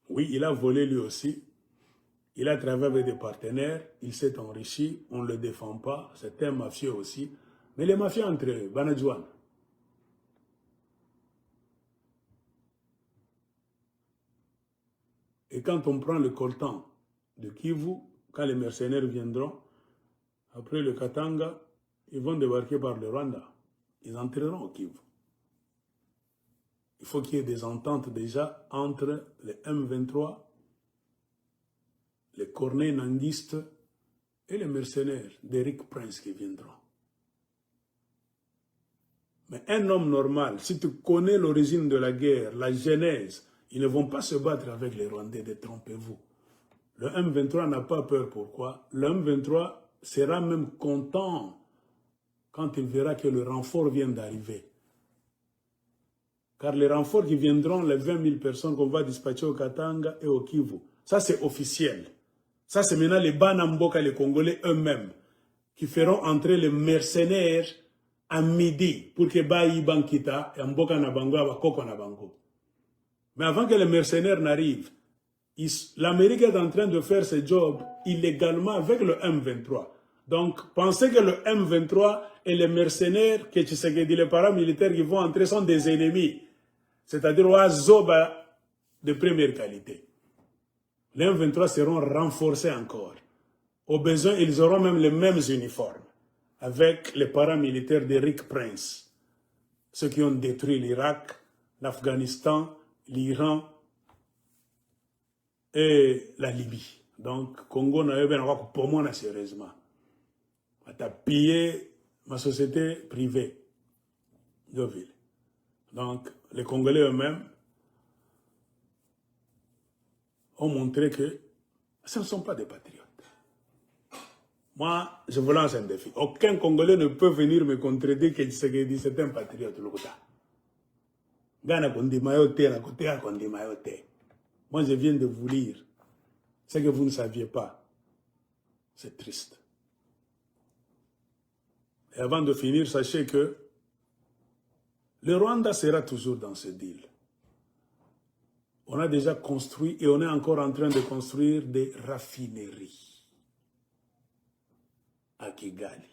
Oui, il a volé lui aussi. Il a travaillé avec des partenaires. Il s'est enrichi. On ne le défend pas. C'est un mafieux aussi. Mais les mafieux entre eux, Banadjouan. Et quand on prend le coltan de Kivu, quand les mercenaires viendront, après le Katanga, ils vont débarquer par le Rwanda. Ils entreront au Kivu. Il faut qu'il y ait des ententes déjà entre les M23, les cornets nanguistes et les mercenaires d'Eric Prince qui viendront. Mais un homme normal, si tu connais l'origine de la guerre, la genèse, ils ne vont pas se battre avec les Rwandais, détrompez-vous. Le M23 n'a pas peur, pourquoi? Le M23 sera même content quand il verra que le renfort vient d'arriver. Car les renforts qui viendront, les 20 000 personnes qu'on va dispatcher au Katanga et au Kivu, ça c'est officiel. Ça c'est maintenant les Banamboka, les Congolais eux-mêmes, qui feront entrer les mercenaires à midi pour que Bayi Bankita et Mboka Nabango et Koko Nabango. Mais avant que les mercenaires n'arrivent, l'Amérique est en train de faire ce job illégalement avec le M23. Donc, pensez que le M23 et les mercenaires, que Tshisekedi, les paramilitaires qui vont entrer sont des ennemis. C'est-à-dire Zoba de première qualité. Les M23 seront renforcés encore. Au besoin, ils auront même les mêmes uniformes avec les paramilitaires d'Eric Prince. Ceux qui ont détruit l'Irak, l'Afghanistan, l'Iran et la Libye. Donc, Congo n'a pas pour moi, sérieusement. Tu as pillé ma société privée de ville. Donc, les Congolais eux-mêmes ont montré que ce ne sont pas des patriotes. Moi, je vous lance un défi. Aucun Congolais ne peut venir me contredire que c'est un patriote. Moi, je viens de vous lire ce que vous ne saviez pas. C'est triste. Et avant de finir, sachez que le Rwanda sera toujours dans ce deal. On a déjà construit et on est encore en train de construire des raffineries à Kigali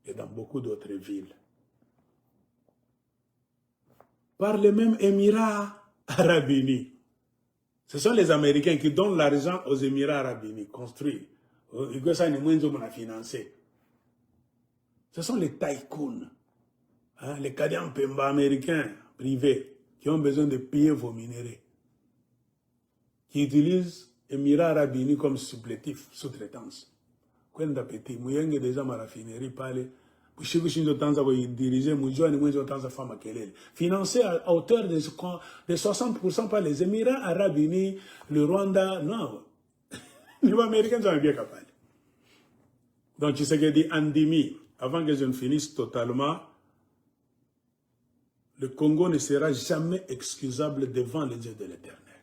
et dans beaucoup d'autres villes. Par les mêmes Émirats arabes unis. Ce sont les Américains qui donnent l'argent aux Émirats arabes unis, construits. Ce sont les tycoons, hein, les Kadian Pemba américains privés qui ont besoin de payer vos minéraux, qui utilisent Émirats arabes unis comme supplétif, sous-traitance. Quand d'appétit, Mouyenge déjà ma raffinerie parle, financé à hauteur de 60% par les Émirats arabes unis, le Rwanda, non. Les Américains sont bien capables. Donc, tu sais que dit Andimi, avant que je ne finisse totalement, le Congo ne sera jamais excusable devant les dieux de l'Éternel.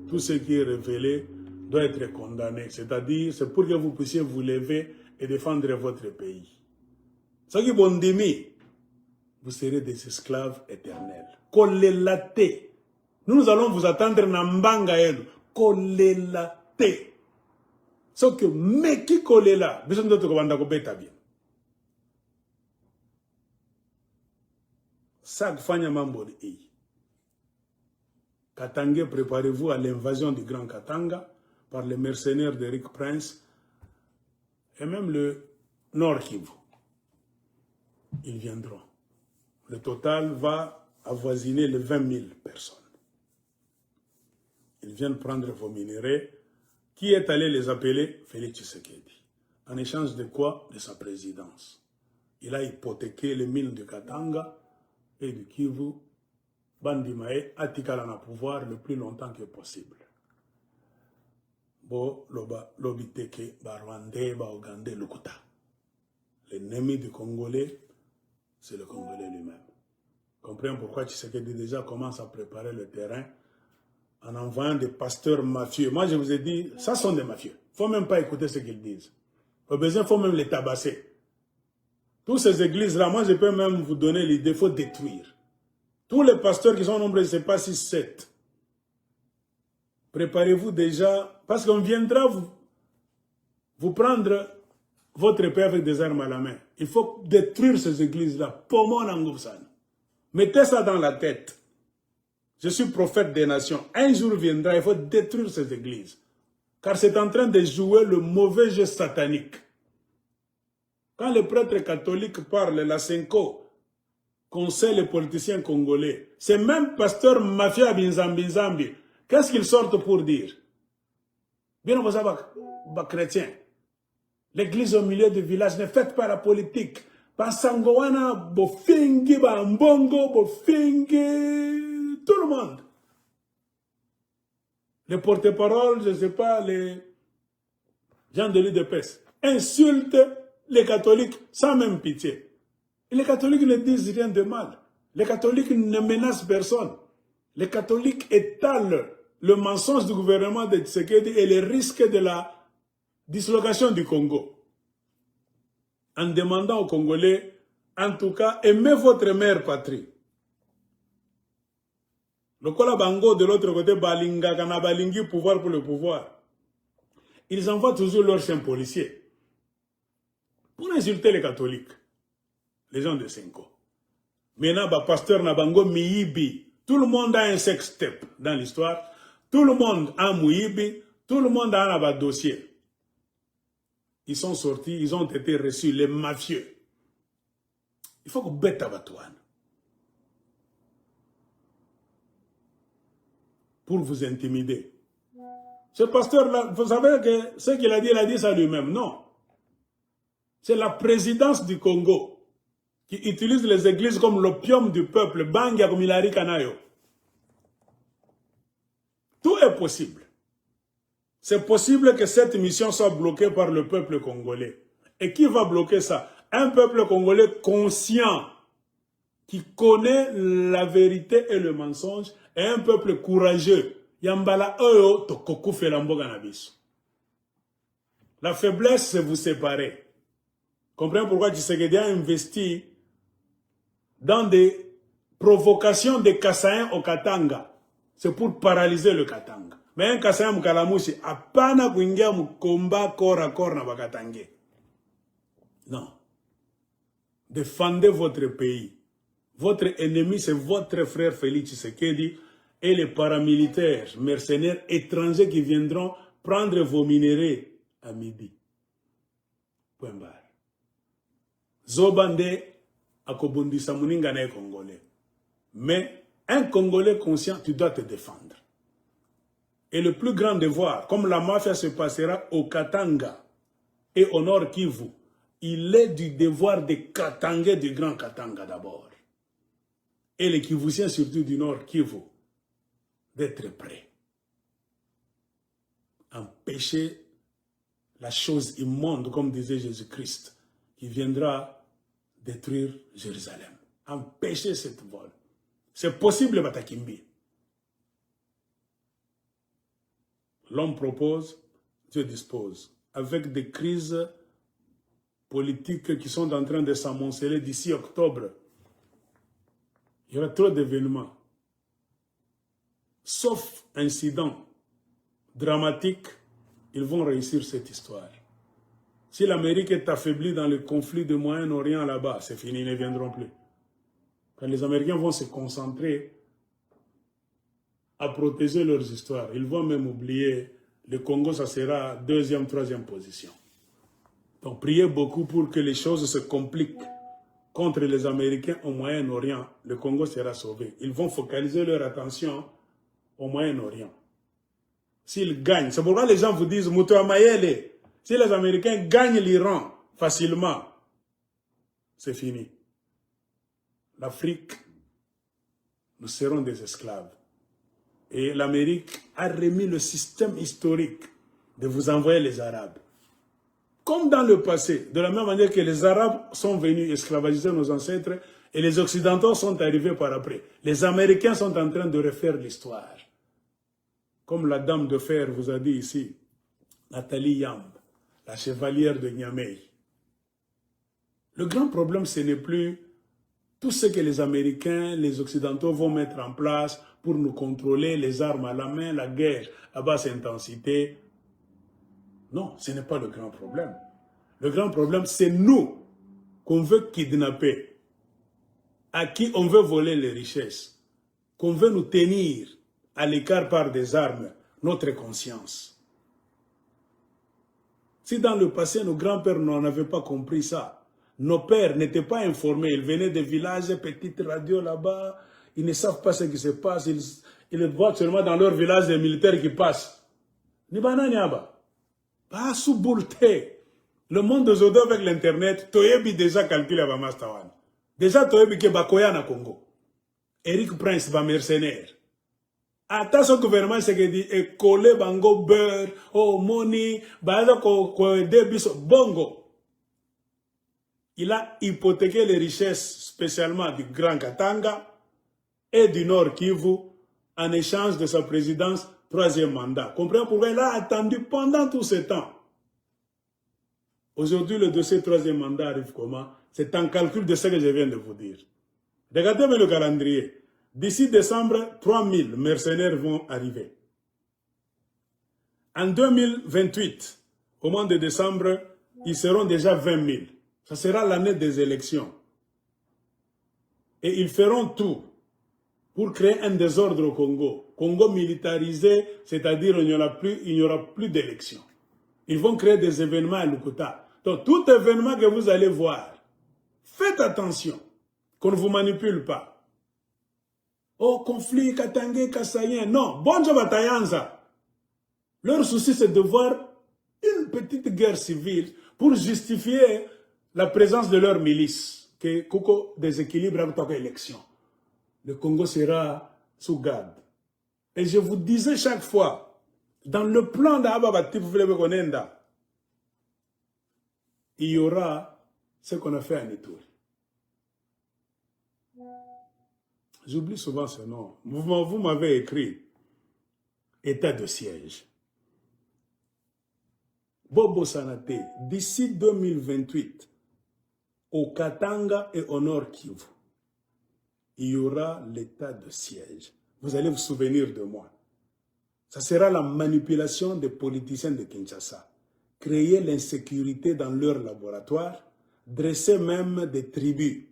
Tout ce qui est révélé doit être condamné. C'est-à-dire, c'est pour que vous puissiez vous lever et défendre votre pays. Ce qui est bon demi, vous serez des esclaves éternels. Kolelate. Nous allons vous attendre Nambanga elu. Kolelate. Ce que meki kolela, besoin de te commander ko beta bien. Ça fanya mambo de i. Katanga, préparez-vous à l'invasion du Grand Katanga par les mercenaires d'Eric Prince et même le Nord Kivu. Ils viendront. Le total va avoisiner les 20 000 personnes. Ils viennent prendre vos minéraux. Qui est allé les appeler? Félix Tshisekedi. En échange de quoi? De sa présidence. Il a hypothéqué les mines de Katanga et du Kivu. Bandimae atikala na pouvoir le plus longtemps que possible. Bo loba lobiteke ba Rwandais ba Ougandais lukuta. L'ennemi du Congolais, c'est le Congolais lui-même. Comprenez pourquoi Tshisekedi déjà commence à préparer le terrain en envoyant des pasteurs mafieux. Moi, je vous ai dit, ça sont des mafieux. Il ne faut même pas écouter ce qu'ils disent. Au besoin, il faut même les tabasser. Toutes ces églises-là, moi, je peux même vous donner l'idée, il faut détruire. Tous les pasteurs qui sont nombreux, je ne sais pas si 7. Préparez-vous déjà, parce qu'on viendra vous prendre votre épée avec des armes à la main. Il faut détruire ces églises-là. Mettez ça dans la tête. Je suis prophète des nations. Un jour viendra, il faut détruire ces églises. Car c'est en train de jouer le mauvais jeu satanique. Quand les prêtres catholiques parlent, la Senko conseille les politiciens congolais, ces mêmes pasteurs mafias Binzambi, qu'est-ce qu'ils sortent pour dire? Bien, vous savez, chrétiens, l'église au milieu du village, ne faites pas la politique. Basangoana, Bofingi, Bambongo, Bofingi, tout le monde. Les porte-paroles, je ne sais pas, les gens de l'UDPS, insultent les catholiques sans même pitié. Et les catholiques ne disent rien de mal. Les catholiques ne menacent personne. Les catholiques étalent le mensonge du gouvernement de Tshisekedi et les risques de la dislocation du Congo. En demandant aux Congolais, en tout cas, aimez votre mère patrie. Le Kola Bango de l'autre côté, Balinga, Kana Balingi, pouvoir pour le pouvoir. Ils envoient toujours leurs chiens policiers pour insulter les catholiques, les gens de Senko. Maintenant, pasteur Nabango Miyibi, tout le monde a un sextape dans l'histoire, tout le monde a Miyibi, tout le monde a un dossier. Ils sont sortis, ils ont été reçus, les mafieux. Il faut que bête à Batouane. Pour vous intimider. Ce pasteur-là, vous savez que ce qu'il a dit ça lui-même. Non. C'est la présidence du Congo qui utilise les églises comme l'opium du peuple. Bangia comme Hilary Kanayo. Tout est possible. C'est possible que cette mission soit bloquée par le peuple congolais. Et qui va bloquer ça? Un peuple congolais conscient, qui connaît la vérité et le mensonge, et un peuple courageux. Yambala oyo tokoku felamboga nabiso. La faiblesse, c'est vous séparer. Comprenez pourquoi Tshisekedi a investi dans des provocations des Kassaïens au Katanga. C'est pour paralyser le Katanga. Mais un Kassaïen Mukalamushi, apana kuingia mukomba corps à corps na Bakatangé. Non. Défendez votre pays. Votre ennemi, c'est votre frère Félix Tshisekedi et les paramilitaires, mercenaires étrangers qui viendront prendre vos minéraux à midi. Point barre. Zobande akobundisa muninga na Congolais. Mais un Congolais conscient, tu dois te défendre. Et le plus grand devoir, comme la mafia se passera au Katanga et au Nord Kivu, il est du devoir des Katangais du Grand Katanga d'abord. Et les Kivusiens surtout du Nord Kivu, d'être prêts. Empêcher la chose immonde, comme disait Jésus-Christ, qui viendra détruire Jérusalem. Empêcher cette vol. C'est possible, Batakimbi. L'homme propose, Dieu dispose. Avec des crises politiques qui sont en train de s'amonceler d'ici octobre, il y aura trop d'événements. Sauf incident dramatique, ils vont réussir cette histoire. Si l'Amérique est affaiblie dans le conflit du Moyen-Orient là-bas, c'est fini, ils ne viendront plus. Quand les Américains vont se concentrer à protéger leurs histoires, ils vont même oublier le Congo, ça sera deuxième, troisième position. Donc priez beaucoup pour que les choses se compliquent contre les Américains au Moyen-Orient. Le Congo sera sauvé. Ils vont focaliser leur attention au Moyen-Orient. S'ils gagnent, c'est pourquoi les gens vous disent Moutou Amayele. Si les Américains gagnent l'Iran facilement, c'est fini. L'Afrique, nous serons des esclaves. Et l'Amérique a remis le système historique de vous envoyer les Arabes. Comme dans le passé, de la même manière que les Arabes sont venus esclavagiser nos ancêtres, Et les Occidentaux sont arrivés par après. Les Américains sont en train de refaire l'histoire. Comme la dame de fer vous a dit ici, Nathalie Yamb, la chevalière de Niamey. Le grand problème, ce n'est plus tout ce que les Américains, les Occidentaux vont mettre en place pour nous contrôler, les armes à la main, la guerre à basse intensité. Non, ce n'est pas le grand problème. Le grand problème, c'est nous qu'on veut kidnapper, à qui on veut voler les richesses, qu'on veut nous tenir à l'écart par des armes, notre conscience. Si dans le passé, nos grands-pères n'avaient pas compris ça, nos pères n'étaient pas informés, ils venaient des villages, petites radios là-bas, ils ne savent pas ce qui se passe, ils voient seulement dans leur village des militaires qui passent. Ni bananiaba. Pas sous-boulté. Le monde d'aujourd'hui avec l'internet, Toyebi déjà calculé à Mastawan. Déjà Toyebi qui est Bakoya na Congo. Eric Prince va mercenaire. Attention gouvernement ce qu'il dit et collé bango beurre, oh money, baza ko débis bongo. Il a hypothéqué les richesses spécialement du Grand Katanga et du Nord Kivu en échange de sa présidence, 3e mandat. Comprenez pourquoi il a attendu pendant tout ce temps. Aujourd'hui, le dossier 3e mandat arrive comment? C'est en calcul de ce que je viens de vous dire. Regardez le calendrier. D'ici décembre, 3000 mercenaires vont arriver. En 2028, au mois de décembre, ils seront déjà 20 000. Ça sera l'année des élections. Et ils feront tout pour créer un désordre au Congo. Congo militarisé, c'est-à-dire il n'y aura plus d'élections. Ils vont créer des événements à Lukuta. Donc tout événement que vous allez voir, faites attention qu'on ne vous manipule pas. Oh, conflit, Katangé, Kassayen. Non, bonjour Batayanza. Leur souci, c'est de voir une petite guerre civile pour justifier la présence de leur milice. Que Koko déséquilibre avec toute élection. Le Congo sera sous garde. Et je vous disais chaque fois, dans le plan d'Ababati Konenda, il y aura ce qu'on a fait à Nitouri. J'oublie souvent ce nom. Vous m'avez écrit état de siège. Bobo Sanate, d'ici 2028, au Katanga et au Nord Kivu, il y aura l'état de siège. Vous allez vous souvenir de moi. Ça sera la manipulation des politiciens de Kinshasa. Créer l'insécurité dans leur laboratoire, dresser même des tribus.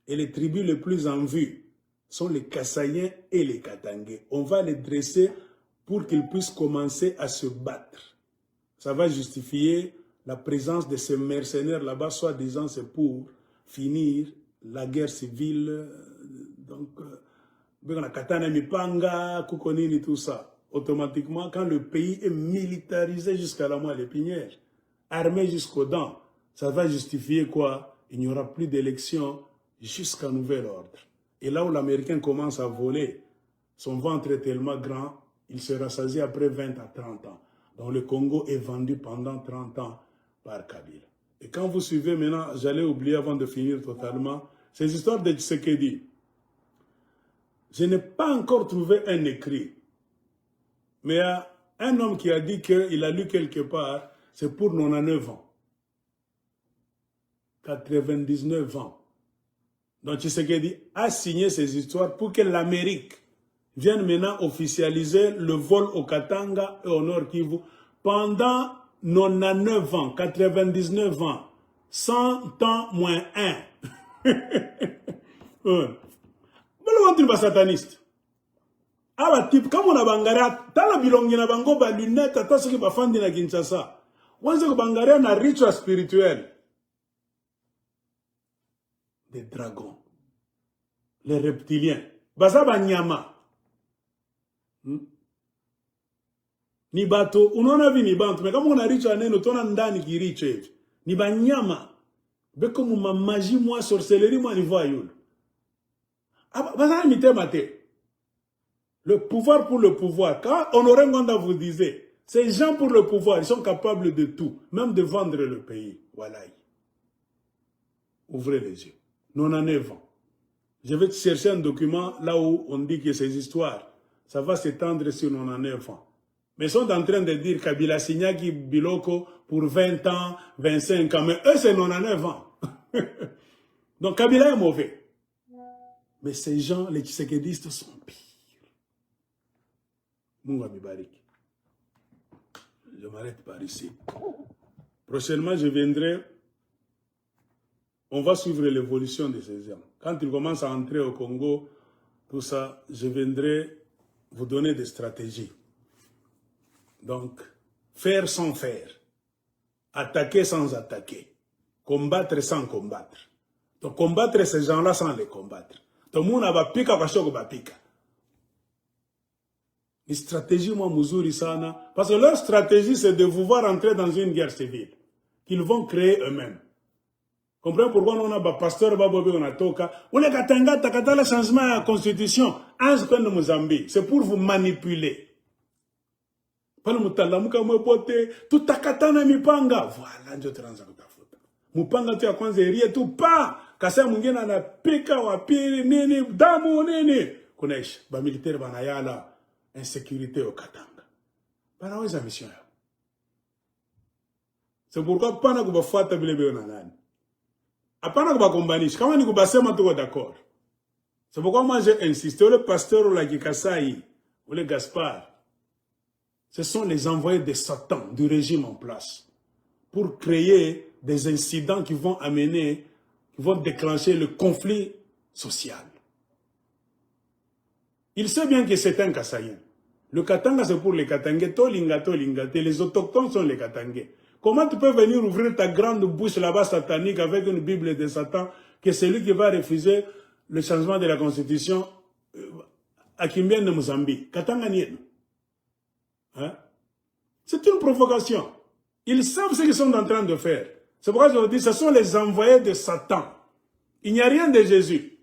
Et les tribus les plus en vue sont les Kassaïens et les Katangais. On va les dresser pour qu'ils puissent commencer à se battre. Ça va justifier la présence de ces mercenaires là-bas, soi-disant c'est pour finir la guerre civile. Donc, Katana Mipanga, Kukonini, tout ça. Automatiquement, quand le pays est militarisé jusqu'à la moelle épinière, armé jusqu'aux dents, ça va justifier quoi? Il n'y aura plus d'élections jusqu'à nouvel ordre. Et là où l'Américain commence à voler, son ventre est tellement grand, il se rassasie après 20 à 30 ans. Donc le Congo est vendu pendant 30 ans par Kabila. Et quand vous suivez maintenant, j'allais oublier avant de finir totalement, ces histoires de Tshisekedi. Je n'ai pas encore trouvé un écrit. Mais il y a un homme qui a dit qu'il a lu quelque part, c'est pour 99 ans. 99 ans. Donc Tshisekedi a signé ces histoires pour que l'Amérique vienne maintenant officialiser le vol au Katanga et au Nord Kivu pendant 99 ans, 99 ans, 100 ans moins 1. Bon, on sataniste. Ah, type, comme on a bangara, t'as la bilongi na bango ba lunette, t'as ce qui va fandi na Kinshasa. On sait que bangara na rituel spirituel. Des dragons. Les reptiliens. Baza ba nyama. Ni bato, unaona vi ni bantu, mais kama una rituel neno, tona ndani ki rituel. Ni ba nyama. Beko muma magie, moi, sorcellerie, moi, ni voyou. Ah, baza ni mate. Le pouvoir pour le pouvoir. Quand Honoré Nganda vous disait, ces gens pour le pouvoir, ils sont capables de tout, même de vendre le pays. Voilà. Ouvrez les yeux. 99 ans. Je vais chercher un document là où on dit que ces histoires, ça va s'étendre sur 99 ans. Mais ils sont en train de dire Kabila Signaki Biloko pour 20 ans, 25 ans. Mais eux, c'est 99 ans. Donc Kabila est mauvais. Mais ces gens, les tshisekédistes, sont pires. Munga Bibarik. Je m'arrête par ici. Prochainement, je viendrai. On va suivre l'évolution de ces hommes. Quand ils commencent à entrer au Congo, tout ça, je viendrai vous donner des stratégies. Donc, faire sans faire. Attaquer sans attaquer. Combattre sans combattre. Donc, combattre ces gens-là sans les combattre. Tout le monde va pika kwa shoko ba pika. Une stratégie, moi, Muzuri Sana. Parce que leur stratégie, c'est de vous voir entrer dans une guerre civile. Qu'ils vont créer eux-mêmes. Comprenez pourquoi on a un pasteur Babobe on a toka. On est katanga takata le changement de la constitution. Ange de Mozambique. C'est pour vous manipuler. Pas le mutala muka mwepote. Tout takatana mipanga. Voilà, njo transa kutafuta. Mupanga tu ya kwanza erie tu pa. Kasa mwingine anapika wapiri nini. Damu nini. Kunesh. Ba militaire banayala. Insécurité au Katanga. Banaweza mission yao. C'est pourquoi pana kubafuata vile vile na nani. Apana kubakombanisha. Kama ni kubasema tuko d'accord. C'est pourquoi moi j'ai insisté. Le pasteur ou la Kikasai, ou le Gaspard, ce sont les envoyés de Satan, du régime en place, pour créer des incidents qui vont amener, qui vont déclencher le conflit social. Il sait bien que c'est un Kassaïen. Le Katanga c'est pour les Katangais, Tolinga, les autochtones sont les Katangais. Comment tu peux venir ouvrir ta grande bouche là-bas satanique avec une Bible de Satan, que c'est lui qui va refuser le changement de la constitution à Kimbien de Mozambique? Katanga Nien. Hein? C'est une provocation. Ils savent ce qu'ils sont en train de faire. C'est pourquoi je vous dis, ce sont les envoyés de Satan. Il n'y a rien de Jésus.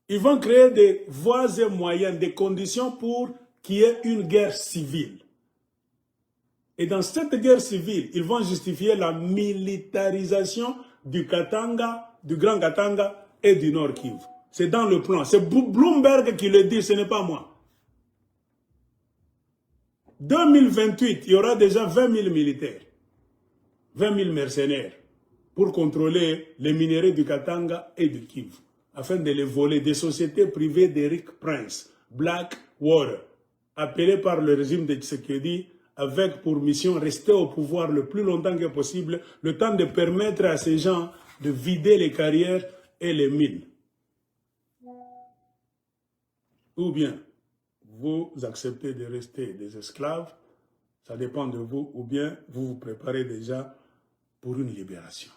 Ils vont créer des voies et moyens, des conditions pour qu'il y ait une guerre civile. Et dans cette guerre civile, ils vont justifier la militarisation du Katanga, du Grand Katanga et du Nord Kivu. C'est dans le plan. C'est Bloomberg qui le dit, ce n'est pas moi. 2028, il y aura déjà 20 000 militaires, 20 000 mercenaires pour contrôler les minéraux du Katanga et du Kivu, afin de les voler des sociétés privées d'Eric Prince, Blackwater, appelées par le régime de Tshisekedi, avec pour mission rester au pouvoir le plus longtemps que possible, le temps de permettre à ces gens de vider les carrières et les mines. Ou bien, vous acceptez de rester des esclaves, ça dépend de vous, ou bien vous vous préparez déjà pour une libération.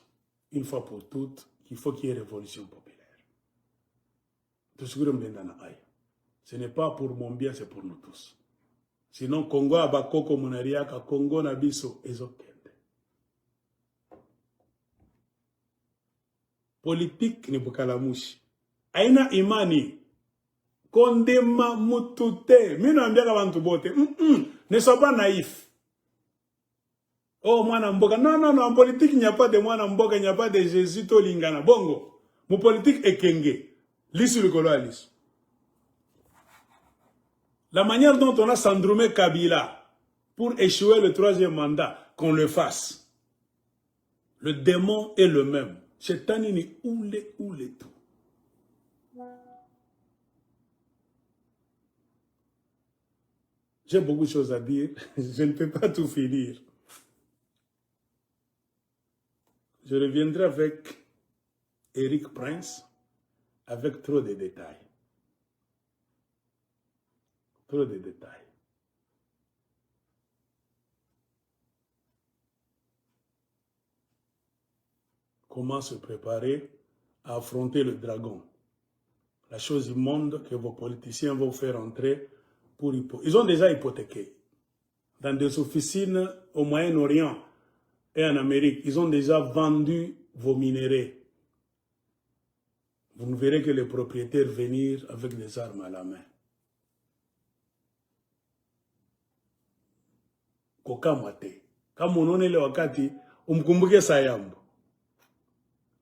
Une fois pour toutes, il faut qu'il y ait révolution populaire. Ce n'est pas pour mon bien, c'est pour nous tous. Sinon, Congo abakoko munariaka, Congo nabiso ezokende. Politique ni bukalamushi. Aina imani. Kondema mutute. Mino ambiaka bantu bote. Ne sois pas naïf. Oh, mwana mboka. Non, non, non. En politique, il n'y a pas de mwana mboka, il n'y a pas de Jésus to lingana. Bongo. Mon politique est kenge. Lisu le kolo alisu. La manière dont on a syndromé Kabila pour échouer le 3e mandat, qu'on le fasse. Le démon est le même. Chetanini oule tout. J'ai beaucoup de choses à dire. Je ne peux pas tout finir. Je reviendrai avec Eric Prince avec trop de détails. Trop de détails. Comment se préparer à affronter le dragon. La chose immonde que vos politiciens vont faire entrer pour ils ont déjà hypothéqué. Dans des officines au Moyen-Orient et en Amérique, ils ont déjà vendu vos minéraux. Vous ne verrez que les propriétaires venir avec des armes à la main. Kokamate. Kama unaona ile wakati umkumbuke Sayambo.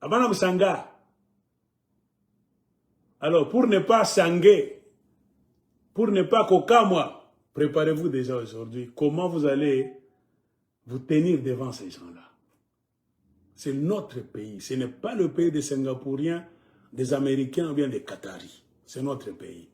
Abana mshangaa. Alors, pour ne pas sanguer, pour ne pas kokamwa, préparez-vous déjà aujourd'hui. Comment vous allez vous tenir devant ces gens-là? C'est notre pays. Ce n'est pas le pays des Singapouriens, des Américains ou bien des Qataris. C'est notre pays.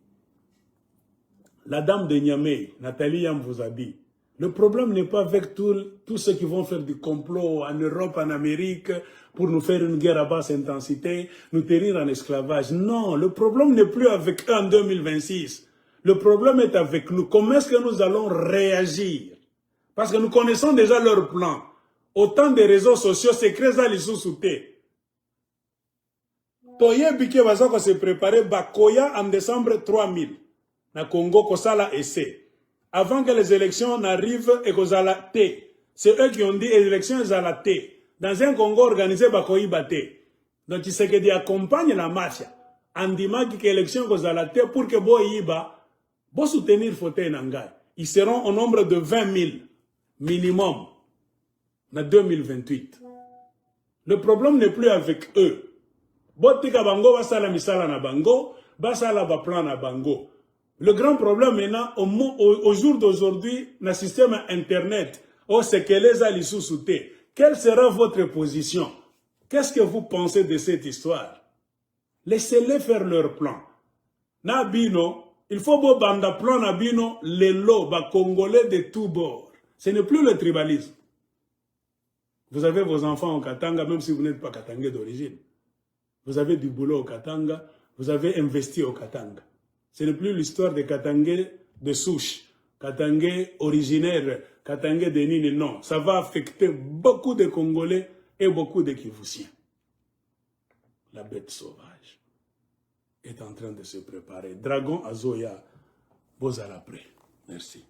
La dame de Niamey, Nathalie Yam vous a dit, le problème n'est pas avec tous ceux qui vont faire du complot en Europe, en Amérique, pour nous faire une guerre à basse intensité, nous tenir en esclavage. Non, le problème n'est plus avec eux en 2026. Le problème est avec nous. Comment est-ce que nous allons réagir? Parce que nous connaissons déjà leur plan. Autant de réseaux sociaux, c'est créé ça les sous-soutés. Toye Bike Bazako s'est préparé, Bakoya en décembre 3000. Na Congo, Kosala essai. Avant que les élections n'arrivent et Kosala T. C'est eux qui ont dit les élections Zala T. Dans un Congo organisé, Bakoyi Bate. Donc, il Tshisekedi accompagne la mafia. En disant que l'élection Kosala T pour que Boyiba, Bo soutenir Fote Nangai. Ils seront au nombre de 20 000 minimum. En 2028. Le problème n'est plus avec eux. Botika bango basala misala na bango, basala ba plan na bango. Le grand problème maintenant, au jour d'aujourd'hui, dans le système internet, c'est que les ali sous-soutés. Quelle sera votre position? Qu'est-ce que vous pensez de cette histoire? Laissez-les faire leur plan. Nabino, il faut beau banda plan nabino, les lots, ba congolais de tous bords. Ce n'est plus le tribalisme. Vous avez vos enfants au Katanga, même si vous n'êtes pas Katangais d'origine. Vous avez du boulot au Katanga, vous avez investi au Katanga. Ce n'est plus l'histoire des Katangais de souche, Katangais originaires, Katangais de Nini, non. Ça va affecter beaucoup de Congolais et beaucoup de Kivusiens. La bête sauvage est en train de se préparer. Dragon Azoya, Bozala prêt. Merci.